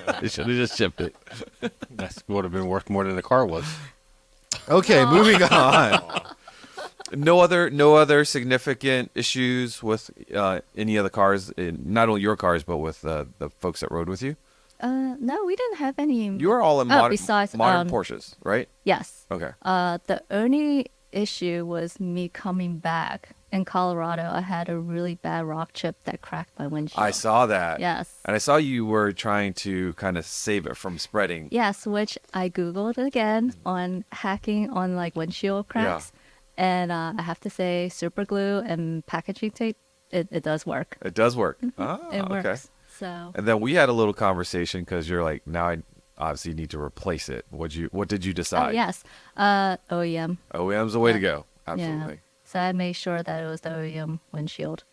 I should have just shipped it. That would have been worth more than the car was. Okay, moving on. No other significant issues with any of the cars, not only your cars, but with the folks that rode with you? No, we didn't have any. You are all in besides, modern Porsches, right? Yes. Okay. The only issue was me coming back in Colorado. I had a really bad rock chip that cracked my windshield. I saw that. Yes. And I saw you were trying to kind of save it from spreading. Yes, which I Googled again on hacking on like windshield cracks. And I have to say, super glue and packaging tape, it does work. It does work. Ah, It works. okay. So And then we had a little conversation because you're like, now I obviously need to replace it. What did you decide? yes, OEM. OEM's the way to Yeah. go. Absolutely. Yeah. So I made sure that it was the OEM windshield.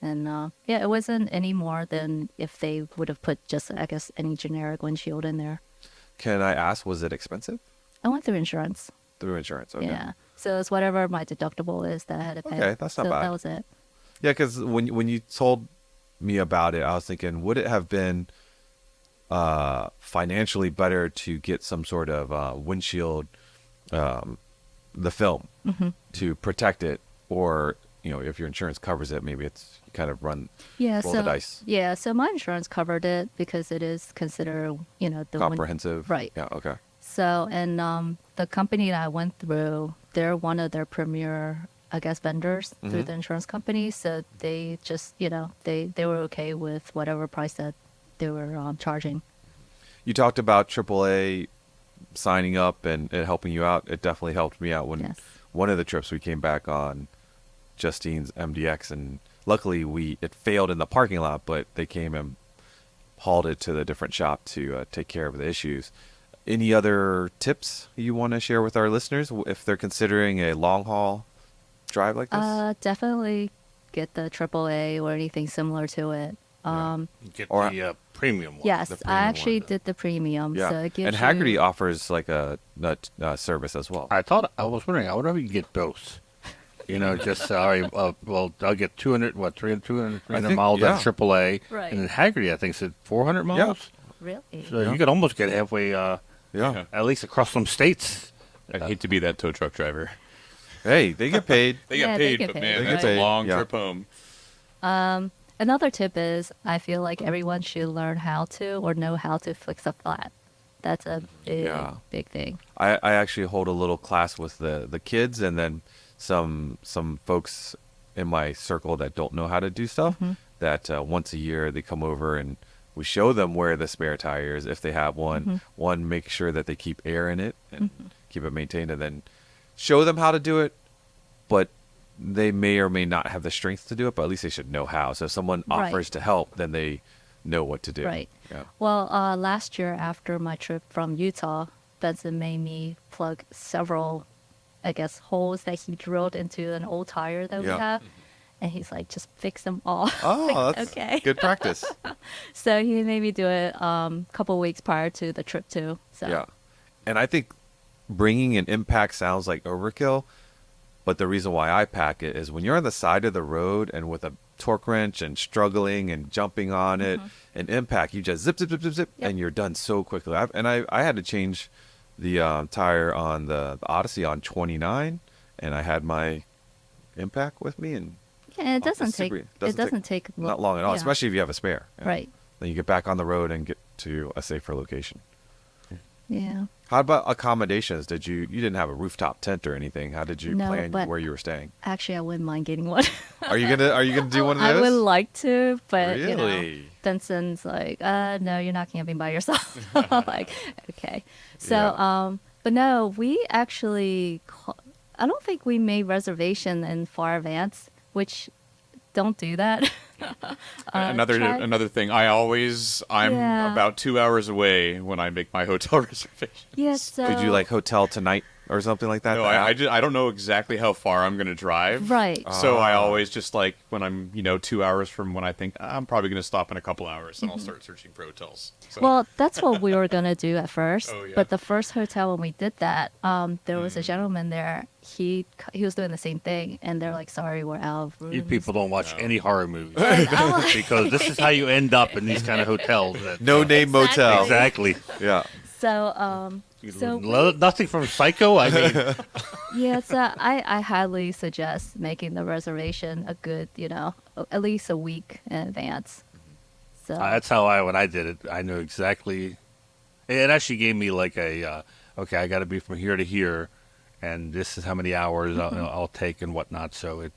And it wasn't any more than if they would have put just, I guess, any generic windshield in there. Can I ask, was it expensive? I went through insurance. Through insurance. Okay. Yeah. So it's whatever my deductible is that I had to pay. Okay, that's not so bad. That was it. Yeah, because when you told me about it, I was thinking, would it have been financially better to get some sort of windshield, the film, to protect it, or if your insurance covers it, maybe it's kind of roll the dice. Yeah, so my insurance covered it because it is considered, the Comprehensive. Right. Yeah. Okay. So, and the company that I went through, they're one of their premier, I guess, vendors through the insurance company. So they just, they were okay with whatever price that they were charging. You talked about AAA signing up and it helping you out. It definitely helped me out when Yes. one of the trips we came back on Justine's MDX, and luckily it failed in the parking lot, but they came and hauled it to the different shop to take care of the issues. Any other tips you want to share with our listeners if they're considering a long haul drive like this? Definitely get the AAA or anything similar to it. Get Or- the premium one. Yes, the I premium actually one. did the premium. Yeah, So it gives and Haggerty you... offers like a service as well. I was wondering, I wonder if you can get both. Just all right. Well, I'll get 200 300 think- miles yeah. at AAA, Right. and then Haggerty, I think, said 400 miles. Really? So you could almost get halfway, Yeah. at least across some states. I'd hate to be that tow truck driver. Hey, they get paid. They Yeah, get they paid, get but paid, man, They get that's paid, a long yeah. trip home. Another tip is I feel like everyone should learn how to or know how to fix a flat. That's a big, Yeah. big thing. I actually hold a little class with the kids and then some folks in my circle that don't know how to do stuff. That once a year they come over and we show them where the spare tire is if they have one. One, make sure that they keep air in it and keep it maintained, and then show them how to do it. But they may or may not have the strength to do it, but at least they should know how. So if someone Right. offers to help, then they know what to do. Right. Yeah. Well, last year after my trip from Utah, Benson made me plug several, I guess, holes that he drilled into an old tire that Yeah. we have. And he's like, just fix them all. Oh, that's okay. good practice. So he made me do it a couple weeks prior to the trip too. So Yeah. And I think bringing an impact sounds like overkill, but the reason why I pack it is when you're on the side of the road and with a torque wrench and struggling and jumping on it, an impact, you just zip, zip, zip, zip, zip, Yep. and you're done so quickly. I had to change the tire on the Odyssey on 29, and I had my impact with me, and yeah, it Oh, doesn't it's take super- it doesn't take not long at all, yeah. especially if you have a spare. Yeah. Right. then you get back on the road and get to a safer location. Yeah. How about accommodations? You didn't have a rooftop tent or anything? How did you No, plan but- where you were staying? Actually, I wouldn't mind getting one. Are you gonna do one of I those? would like to, but you know, Really? Benson's like, no, you're not camping by yourself. Like, okay. So, Yeah. but no, we actually, I don't think we made reservation in far advance, which don't do that. Another thing. I'm Yeah. about 2 hours away when I make my hotel reservation. Yes. So, Did you like hotel tonight or something like that? No, I don't know exactly how far I'm going to drive. Right. So I always just like when I'm 2 hours from when I think I'm probably going to stop in a couple hours, and I'll start searching for hotels. So. Well, that's what we were gonna do at first. Oh, yeah. But the first hotel when we did that, there was a gentleman there. He was doing the same thing, and they're like, "Sorry, we're out of rooms." You people don't watch any horror movies I'm like, because this is how you end up in these kind of hotels. That, No name motel. Exactly. Yeah. so, So- Nothing from Psycho. I mean, yeah, so I highly suggest making the reservation a good, at least a week in advance. So that's how when I did it, I knew exactly. It actually gave me like okay, I got to be from here to here, and this is how many hours I'll take and whatnot. So it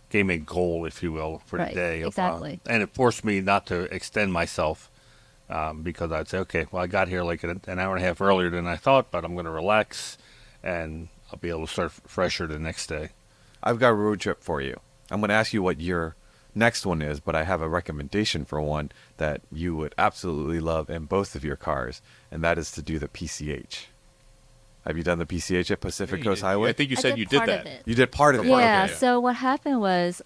gave me a goal, if you will, for Right, the day. exactly. And it forced me not to extend myself because I'd say, okay, well, I got here like an hour and a half earlier than I thought, but I'm going to relax, and I'll be able to start fresher the next day. I've got a road trip for you. I'm going to ask you what your next one is, but I have a recommendation for one that you would absolutely love in both of your cars, and that is to do the PCH. Have you done the PCH at Pacific Coast Highway? I think you I said did you did part of that. it. You did part of it. yeah, Okay. so what happened was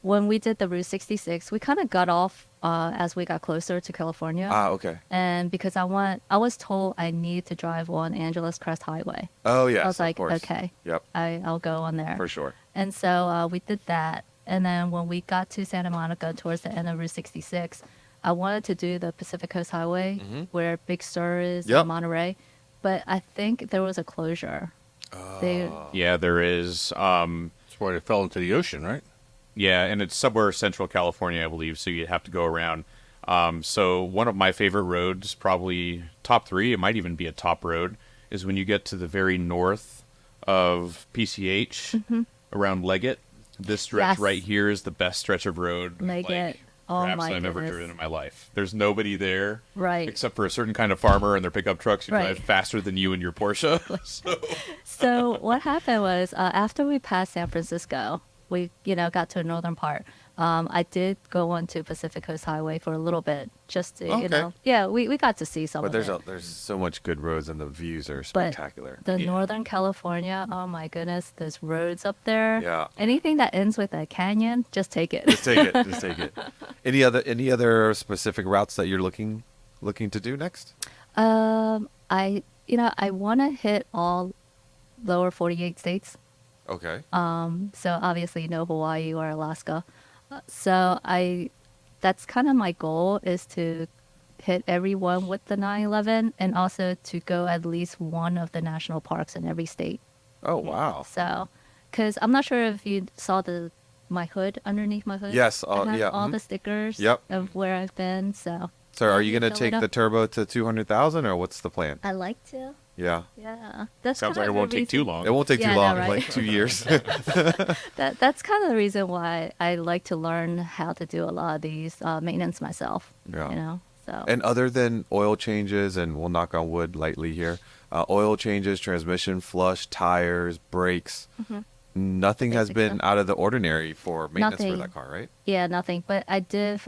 when we did the Route 66, we kind of got off as we got closer to California. Ah, okay. And because I was told I need to drive on Angeles Crest Highway. Oh, yes, I was like, of course. okay, Yep, I'll go on there. for sure. And so we did that. And then when we got to Santa Monica towards the end of Route 66, I wanted to do the Pacific Coast Highway where Big Sur is Yep. in Monterey. But I think there was a closure. They, Yeah, there is. That's where it fell into the ocean, right? Yeah, and it's somewhere central California, I believe, so you have to go around. So one of my favorite roads, probably top 3, it might even be a top road, is when you get to the very north of PCH, around Leggett. This stretch Yes. right here is the best stretch of road Leggett. like, Oh perhaps my I've ever goodness. driven in my life. There's nobody there, Right. except for a certain kind of farmer and their pickup trucks who Right. drive faster than you in your Porsche. So So what happened was after we passed San Francisco, we got to the northern part. I did go on to Pacific Coast Highway for a little bit just to Okay. we got to see some But of it. there's so much good roads and the views are But spectacular. the Northern California, oh my goodness, there's roads up there. Yeah. Anything that ends with a canyon, just take it. Just take it. Just take it. Any other specific routes that you're looking to do next? I want to hit all lower 48 states. Okay. So obviously no Hawaii or Alaska. So that's kind of my goal is to hit everyone with the 911 and also to go at least one of the national parks in every state. Oh, wow. So, because I'm not sure if you saw my hood underneath my hood. Yes, I have yeah, all mhm. the stickers Yep. of where I've been. So So are you Can you going to fill it take up? the turbo to 200,000 or what's the plan? I like to. Yeah. Yeah, that's sounds kinda like it the won't take too reason- long. It won't take Yeah, too I know, long, right? like 2 years. That's kind of the reason why I like to learn how to do a lot of these maintenance myself. Yeah. So And other than oil changes, and we'll knock on wood lightly here, oil changes, transmission flush, tires, brakes, nothing has Basic been stuff. out of the ordinary for maintenance for Nothing. that car, right? yeah, nothing. But I did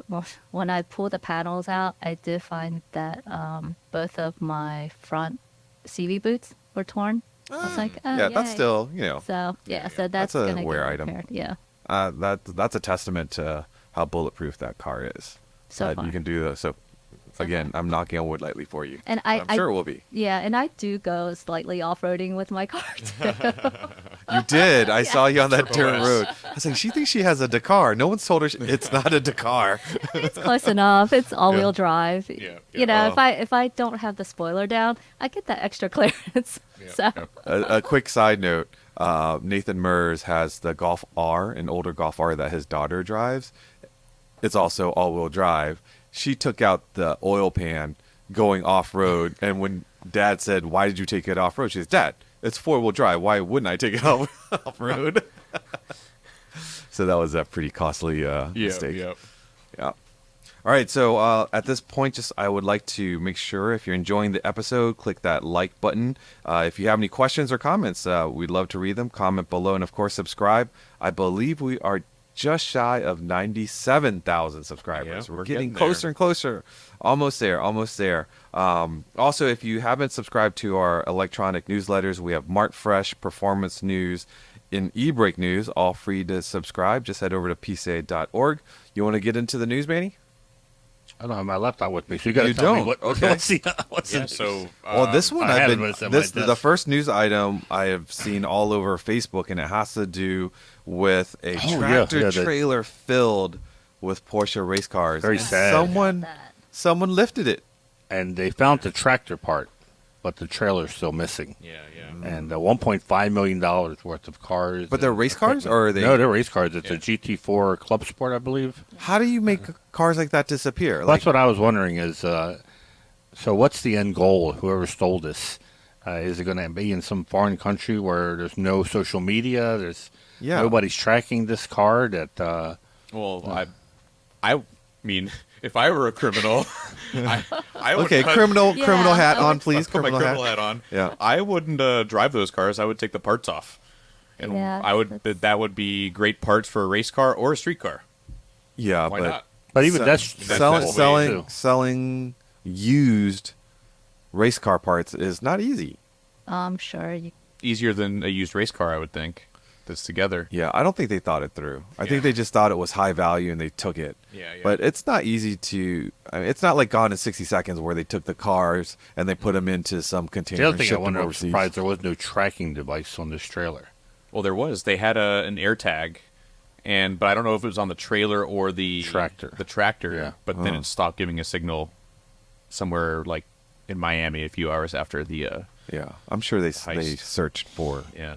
when I pulled the panels out, I did find that both of my front CV boots were torn. I was like, oh, Yeah, that's yay. still, So yeah, so That's that's a gonna wear get item. repaired. Yeah, that's a testament to how bulletproof that car is. so That far. you can do that. So again, I'm knocking on wood lightly for you. And I'm sure it will be. Yeah, and I do go slightly off-roading with my car too. You did. I saw you on that dirt S. road. I was like, she thinks she has a Dakar. No one's told her it's not a Dakar. It's close enough. It's all-wheel drive. Yeah, You know, Oh. if I don't have the spoiler down, I get that extra clearance. So A quick side note: Nathan Mers has the Golf R, an older Golf R that his daughter drives. It's also all-wheel drive, she took out the oil pan going off road, and when Dad said, "Why did you take it off road?" She says, "Dad, it's 4-wheel drive. Why wouldn't I take it off road?" So that was a pretty costly mistake. Yep. Yeah. All right, so at this point, I would like to make sure if you're enjoying the episode, click that like button. If you have any questions or comments, we'd love to read them. Comment below, and of course, subscribe. I believe we are just shy of 97,000 subscribers. Yeah, we're we're getting getting closer there. and closer. Almost there. Also, if you haven't subscribed to our electronic newsletters, we have Mart Fresh, Performance News, and e-brake news, all free to subscribe. Just head over to pca.org. You want to get into the news, Manny? I don't have my laptop with me, so you got to You tell me don't? what, Okay. what's the Yeah, news? so Well, this one I I've had been it, but it's at my the desk. first news item I have seen all over Facebook, and it has to do with a Oh, tractor yeah, that- trailer filled with Porsche race cars. Very And sad. Someone lifted it. And they found the tractor part, but the trailer's still missing. yeah. And $1.5 million worth of cars. But they're and race cars, or are they? No, they're race cars. It's Yeah. a GT4 Club Sport, I believe. How do you make cars like that disappear? Well, that's what I was wondering is, so what's the end goal? Whoever stole this, is it going to be in some foreign country where there's no social media? There's nobody's tracking this car that, Well, I mean, if I were a criminal, I would Okay, cut- criminal hat I on, would- please. put my criminal hat on. Yeah. I wouldn't drive those cars. I would take the parts off, and Yeah, I would. That would be great parts for a race car or a street car. Yeah, Why not? but even Se- that's selling cool, selling too. selling used race car parts is not easy. I'm sure you. Easier than a used race car, I would think. That's together. Yeah, I don't think they thought it through. I think they just thought it was high value and they took it. Yeah, yeah. But it's not easy to. I mean, it's not like Gone in 60 Seconds where they took the cars and they put them into some container. The other and thing I shipped them wonder, I'm overseas. surprised there was no tracking device on this trailer. Well, there was. They had an air tag, but I don't know if it was on the trailer or the Tractor. The tractor. Yeah. But then it stopped giving a signal somewhere like in Miami a few hours after the. Yeah, I'm sure they Heist. searched for. Yeah.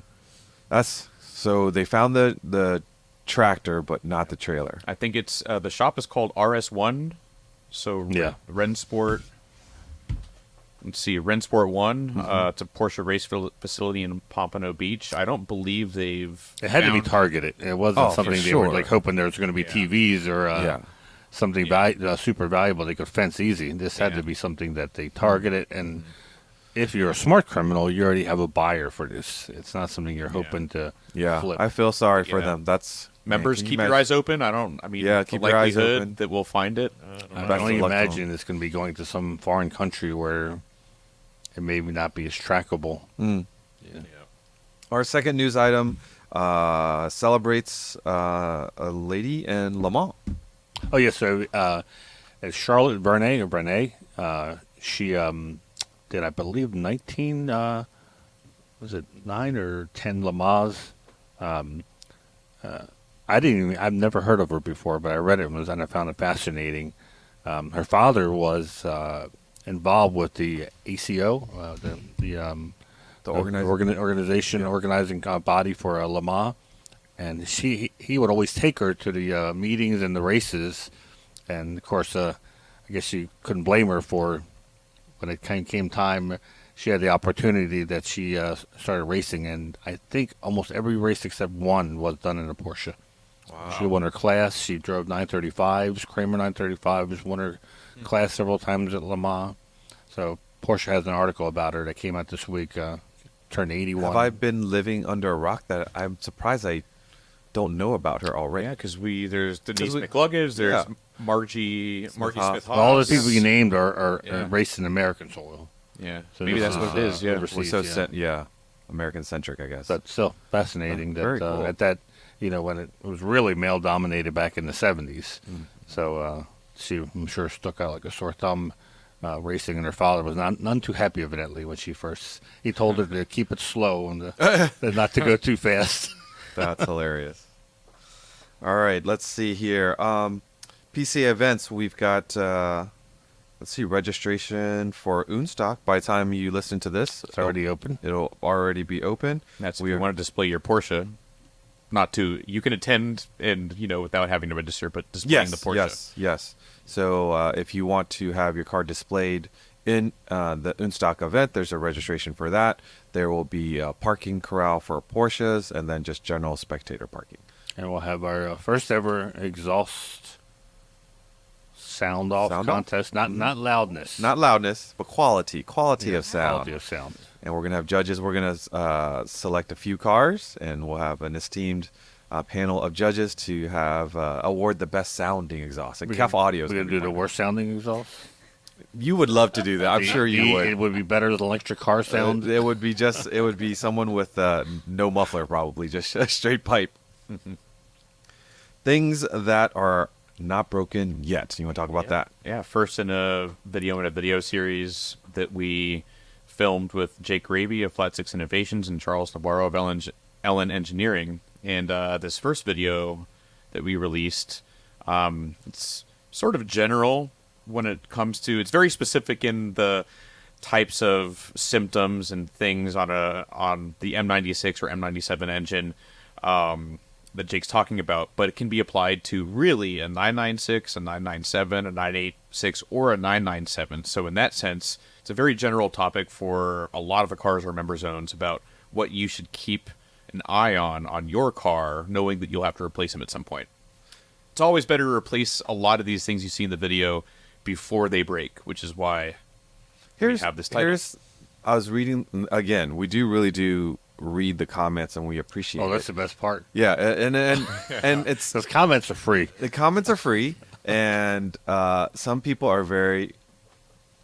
That's so they found the tractor, but not the trailer. I think it's the shop is called RS1. So Yeah. Rensport. Let's see, Rensport One. It's a Porsche race facility in Pompano Beach. I don't believe they've. It had to be found- targeted. It wasn't Oh, for something they sure. were like hoping there was going to be TVs or Yeah. something super valuable they could fence easy. This had Yeah. to be something that they targeted. And if you're a smart criminal, you already have a buyer for this. It's not something you're hoping to Yeah, flip. I feel sorry for Yeah. them. That's Members, man, can keep you your imagine- eyes open. I mean, Yeah, the keep your eyes likelihood open. that we'll find it. I Best can of only luck to 'em. imagine it's going to be going to some foreign country where it may not be as trackable. Our second news item celebrates a lady in Le Mans. Oh, yeah. So it's Charlotte Verney. She did, I believe, 19, was it 9 or 10 Le Mans? I've never heard of her before, but I read it and I found it fascinating. Her father was involved with the ACO, the organization, organizing body for Le Mans, and he would always take her to the meetings and the races, and of course, I guess you couldn't blame her for when it came time. She had the opportunity that she started racing, and I think almost every race except one was done in a Porsche. Wow. She won her class. She drove 935s, Kramer 935s, won her class several times at Le Mans. So Porsche has an article about her that came out this week. Turned 81. Have I been living under a rock that I'm surprised I don't know about her already? Yeah, because there's Denise we- McLuggage, there's yeah. Margie Smith-Haas. Smith. All the people you named are Yeah. racing American soil. Yeah, So maybe this that's is, what it is. Yeah, overseas. We're so yeah. American centric, I guess. But still fascinating Oh, very that cool. at that, when it was really male dominated back in the 70s. So she, I'm sure, stuck out like a sore thumb racing, and her father was none too happy, evidently, when he told her to keep it slow and not to go too fast. That's hilarious. All right, let's see here. PCA events, we've got, let's see, registration for Unstock. By the time you listen to this, It's already open. it'll already be open. That's if We you are- want to display your Porsche. not to. You can attend and without having to register, but displaying the Porsche. Yes. So if you want to have your car displayed in the Unstock event, there's a registration for that. There will be a parking corral for Porsches, and then just general spectator parking. And we'll have our first ever exhaust sound off contest. Not loudness. Not loudness, but quality of sound. Quality of sound. And we're going to have judges. We're going to select a few cars, and we'll have an esteemed panel of judges to have award the best sounding exhaust. And CAF Audio is We're going to do the worst sounding exhaust? You would love to do that. I'm sure you would. It would be better than electric car sound. It would be someone with no muffler, probably, just a straight pipe. Things that are not broken yet. You want to talk about that? Yeah, first in a video series that we filmed with Jake Raby of Flat Six Innovations and Charles Navarro of Ellen Engineering. And this first video that we released, it's sort of general when it comes to, it's very specific in the types of symptoms and things on the M96 or M97 engine that Jake's talking about, but it can be applied to really a 996, a 997, a 986, or a 997. So in that sense, it's a very general topic for a lot of the cars or member zones about what you should keep an eye on your car, knowing that you'll have to replace them at some point. It's always better to replace a lot of these things you see in the video before they break, which is why we have this title. I was reading, again, we really do read the comments, and we appreciate it. Oh, that's the best part. Yeah, and it's... Those comments are free. The comments are free, and some people are very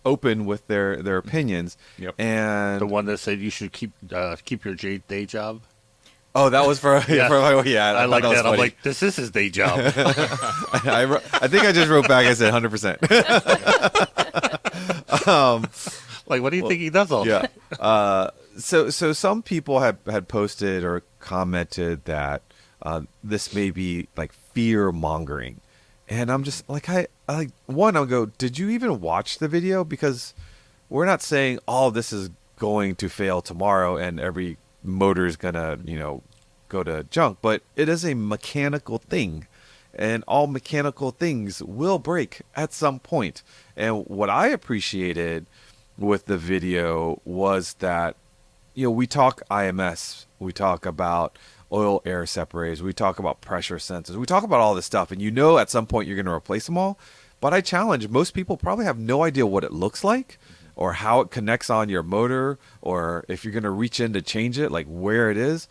open with their opinions. Yep. And The one that said you should keep your day job. oh, that was for Yeah. I like that. I'm funny. like, this is his day job. I think I just wrote back. I said 100%. Like, what do you think he does all day? Yeah. So some people had posted or commented that this may be like fear mongering, and I'm just like, I'll go, did you even watch the video? Because we're not saying all this is going to fail tomorrow and every motor is gonna go to junk, but it is a mechanical thing, and all mechanical things will break at some point. And what I appreciated with the video was that we talk IMS, we talk about oil air separators, we talk about pressure sensors, we talk about all this stuff, and at some point you're going to replace them all. But I challenge, most people probably have no idea what it looks like or how it connects on your motor, or if you're going to reach in to change it, like where it is.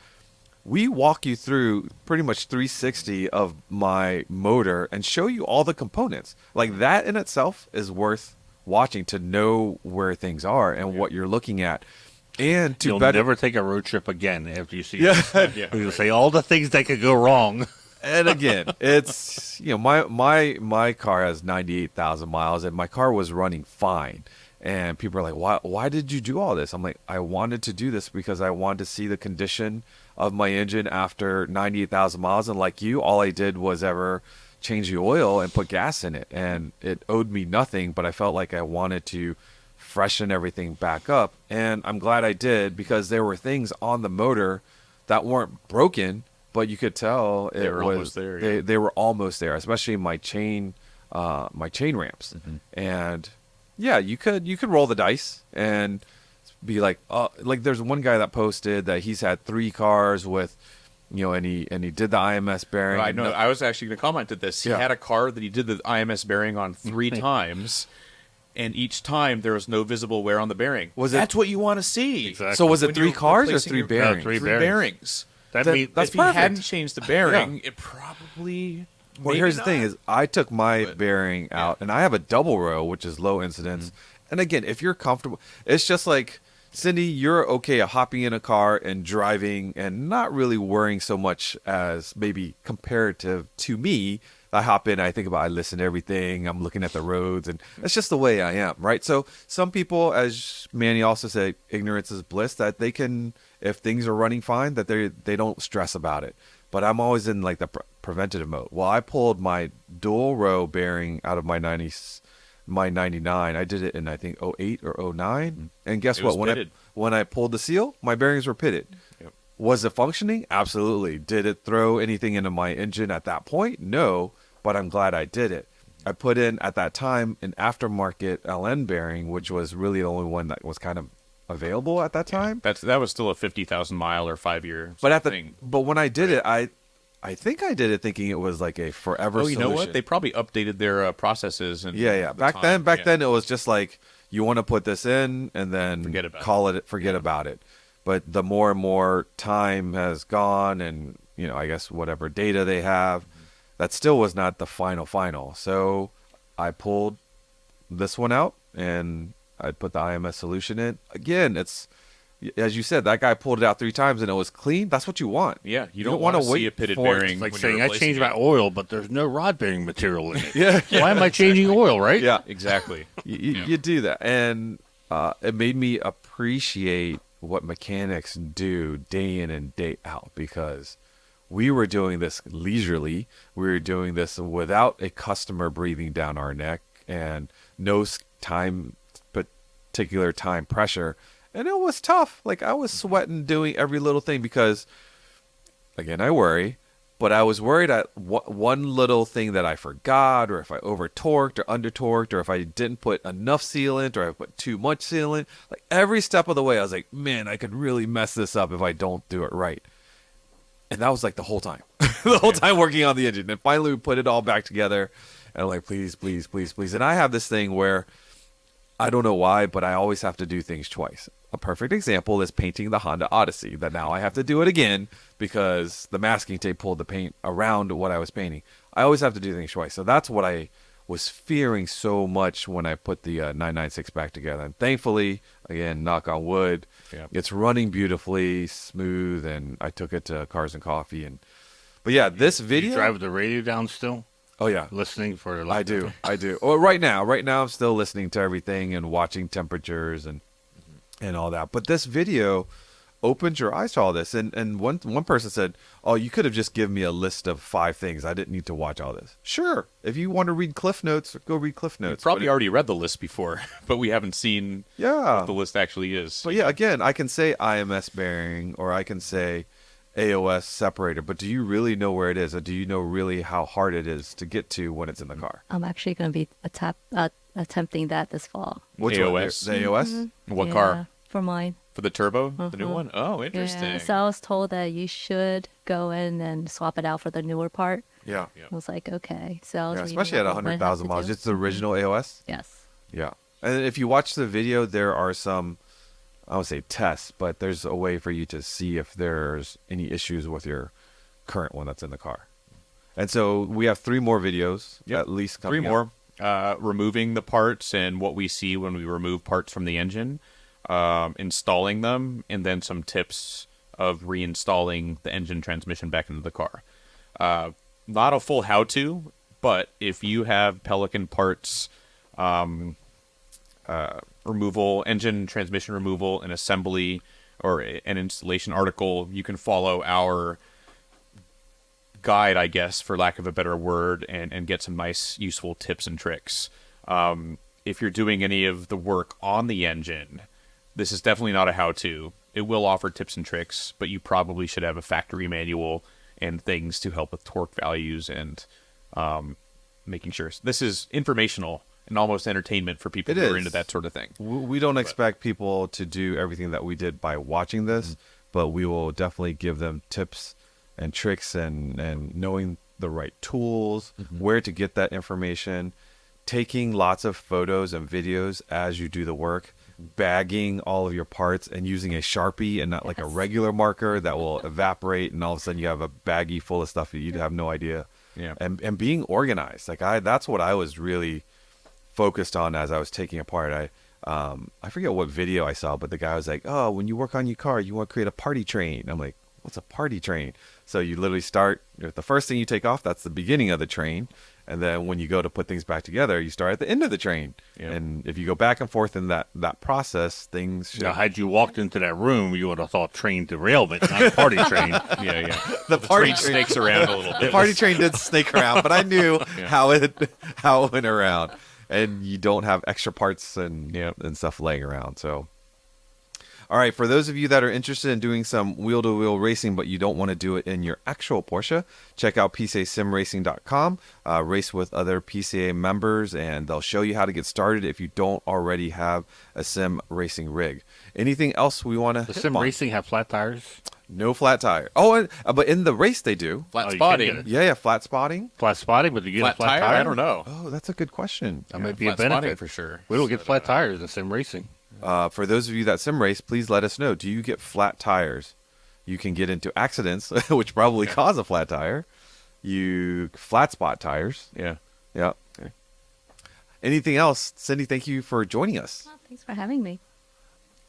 We walk you through pretty much 360 of my motor and show you all the components. Like, that in itself is worth watching, to know where things are and what you're looking at. And to You'll never take a road trip again after you see this. You'll say all the things that could go wrong. And again, it's my car has 98,000 miles, and my car was running fine. And people are like, why did you do all this? I'm like, I wanted to do this because I wanted to see the condition of my engine after 98,000 miles. And like you, all I did was ever change the oil and put gas in it, and it owed me nothing, but I felt like I wanted to freshen everything back up. And I'm glad I did, because there were things on the motor that weren't broken, but you could tell They were almost there, yeah. They were almost there, especially my chain ramps. Mm-hmm. And yeah, you could roll the dice and be like, like there's one guy that posted that he's had 3 cars with, and he did the IMS bearing. I know. I was actually going to comment at this. He had a car that he did the IMS bearing on 3 times, and each time there was no visible wear on the bearing. That's what you want to see. Exactly. So was it When 3 you're cars or replacing 3 your- bearings? 3 3 bearings. That's That's If he perfect. hadn't changed the bearing, it probably. Well, maybe here's the not. thing: is I took my bearing out, and I have a double row, which is low incidence. And again, if you're comfortable, it's just like, Cindy, you're okay hopping in a car and driving and not really worrying so much as maybe comparative to me. I hop in, I think about, I listen to everything, I'm looking at the roads, and that's just the way I am, right? So some people, as Manny also said, ignorance is bliss, that they can, if things are running fine, that they don't stress about it. But I'm always in like the preventative mode. Well, I pulled my dual row bearing out of my 99. I did it in, I think, 08 or 09. And guess It was what? pitted. When I pulled the seal, my bearings were pitted. Yep. Was it functioning? Absolutely. Did it throw anything into my engine at that point? No, but I'm glad I did it. I put in, at that time, an aftermarket LN bearing, which was really the only one that was kind of available at that time. That was still a 50,000 mile or 5 year But thing. but when I did it, I think I did it thinking it was like a forever You solution. know what? They probably updated their processes. And Yeah. Back then it was just like, you want to put this in and then forget about it. But the more and more time has gone and, I guess whatever data they have, that still was not the final. So I pulled this one out and I put the IMS solution in. Again, it's, as you said, that guy pulled it out 3 times and it was clean. That's what you want. Yeah, you don't want to see a pitted bearing. It's like when saying, you're I replacing changed it. my oil, but there's no rod bearing material in it. Yeah. Why am I changing oil, right? Yeah. Exactly. You do that. And it made me appreciate what mechanics do day in and day out, because we were doing this leisurely. We were doing this without a customer breathing down our neck and no particular time pressure. And it was tough. Like, I was sweating doing every little thing because, again, I worry. But I was worried at one little thing that I forgot, or if I over-torqued or under-torqued, or if I didn't put enough sealant, or I put too much sealant. Like, every step of the way, I was like, man, I could really mess this up if I don't do it right. And that was like the whole time. The whole time working on the engine. And finally, we put it all back together. And I'm like, please, please, please, please. And I have this thing where, I don't know why, but I always have to do things twice. A perfect example is painting the Honda Odyssey, that now I have to do it again because the masking tape pulled the paint around what I was painting. I always have to do things twice. So that's what I was fearing so much when I put the 996 back together. And thankfully, again, knock on wood, it's running beautifully, smooth, and I took it to Cars and Coffee. But yeah, this video... You drive with the radio down still? Oh, yeah. Listening for... I do. Well, right now I'm still listening to everything and watching temperatures and all that. But this video opens your eyes to all this. And one person said, oh, you could have just given me a list of 5 things. I didn't need to watch all this. Sure. If you want to read Cliff Notes, go read Cliff Notes. You probably already read the list before, but we haven't seen what the list actually is. But yeah, again, I can say IMS bearing, or I can say AOS separator, but do you really know where it is, or do you know really how hard it is to get to when it's in the car? I'm actually going to be attempting that this fall. Which AOS? one? The AOS? Mm-hmm. What car? For mine. For the turbo? The new one? Oh, interesting. Yeah, so I was told that you should go in and swap it out for the newer part. Yeah. I was like, okay. So I was reading especially at up on what it has 100,000 to miles. do. It's the original AOS? Yes. Yeah. And if you watch the video, there are some, I would say tests, but there's a way for you to see if there's any issues with your current one that's in the car. And so we have 3 more videos, at least coming 3 more. Removing the parts and what we see when we remove parts from the engine, installing them, and then some tips of reinstalling the engine transmission back into the car. Not a full how-to, but if you have Pelican parts, removal, engine transmission removal, and assembly, or an installation article, you can follow our guide, I guess, for lack of a better word, and get some nice, useful tips and tricks. If you're doing any of the work on the engine, this is definitely not a how-to. It will offer tips and tricks, but you probably should have a factory manual and things to help with torque values and making sure. This is informational and almost entertainment for people who are into that sort of thing. We don't expect people to do everything that we did by watching this, but we will definitely give them tips and tricks and knowing the right tools, where to get that information, taking lots of photos and videos as you do the work, bagging all of your parts and using a Sharpie and not like a regular marker that will evaporate and all of a sudden you have a baggie full of stuff that you'd have no idea. Yeah. And being organized. Like that's what I was really focused on as I was taking apart. I forget what video I saw, but the guy was like, oh, when you work on your car, you want to create a party train. I'm like, what's a party train? So you literally start with the first thing you take off, that's the beginning of the train. And then when you go to put things back together, you start at the end of the train. Yeah. And if you go back and forth in that process, things should... Now, had you walked into that room, you would have thought train derailment, not a party train. Yeah. The party train snakes around a little bit. The party train did snake around, but I knew how it went around. And you don't have extra parts and stuff laying around. So, All right, for those of you that are interested in doing some wheel-to-wheel racing, but you don't want to do it in your actual Porsche, check out PCASimRacing.com. Race with other PCA members, and they'll show you how to get started if you don't already have a sim racing rig. Anything else we want to Does sim racing have flat tires? No flat tire. Oh, but in the race they do. Flat you can spotting. get it. Yeah, flat spotting. Flat spotting, but you get Flat a flat tire? I don't know. Oh, that's a good question. That might be a flat spotting benefit for sure. We don't get So, flat tires in sim racing. For those of you that sim race, please let us know. Do you get flat tires? You can get into accidents, which probably cause a flat tire. You flat spot tires. Yeah. Yeah. Okay. Anything else? Cindy, thank you for joining us. Well, thanks for having me.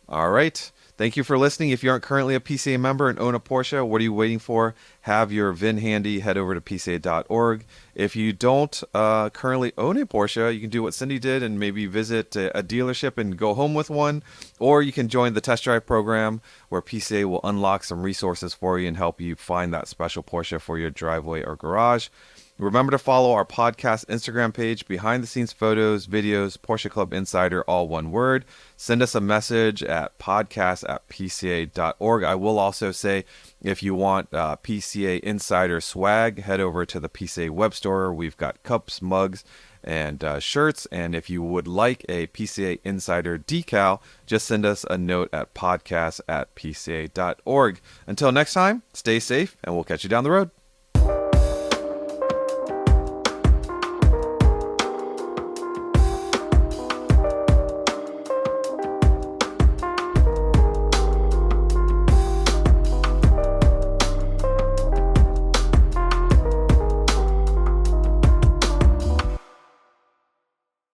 All right. Thank you for listening. If you aren't currently a PCA member and own a Porsche, what are you waiting for? Have your VIN handy. Head over to PCA.org. If you don't currently own a Porsche, you can do what Cindy did and maybe visit a dealership and go home with one. Or you can join the test drive program where PCA will unlock some resources for you and help you find that special Porsche for your driveway or garage. Remember to follow our podcast Instagram page, behind the scenes photos, videos, Porsche Club Insider, all one word. Send us a message at podcast@pca.org. I will also say, if you want PCA Insider swag, head over to the PCA web store. We've got cups, mugs, and shirts. And if you would like a PCA Insider decal, just send us a note at podcast@pca.org. Until next time, stay safe, and we'll catch you down the road.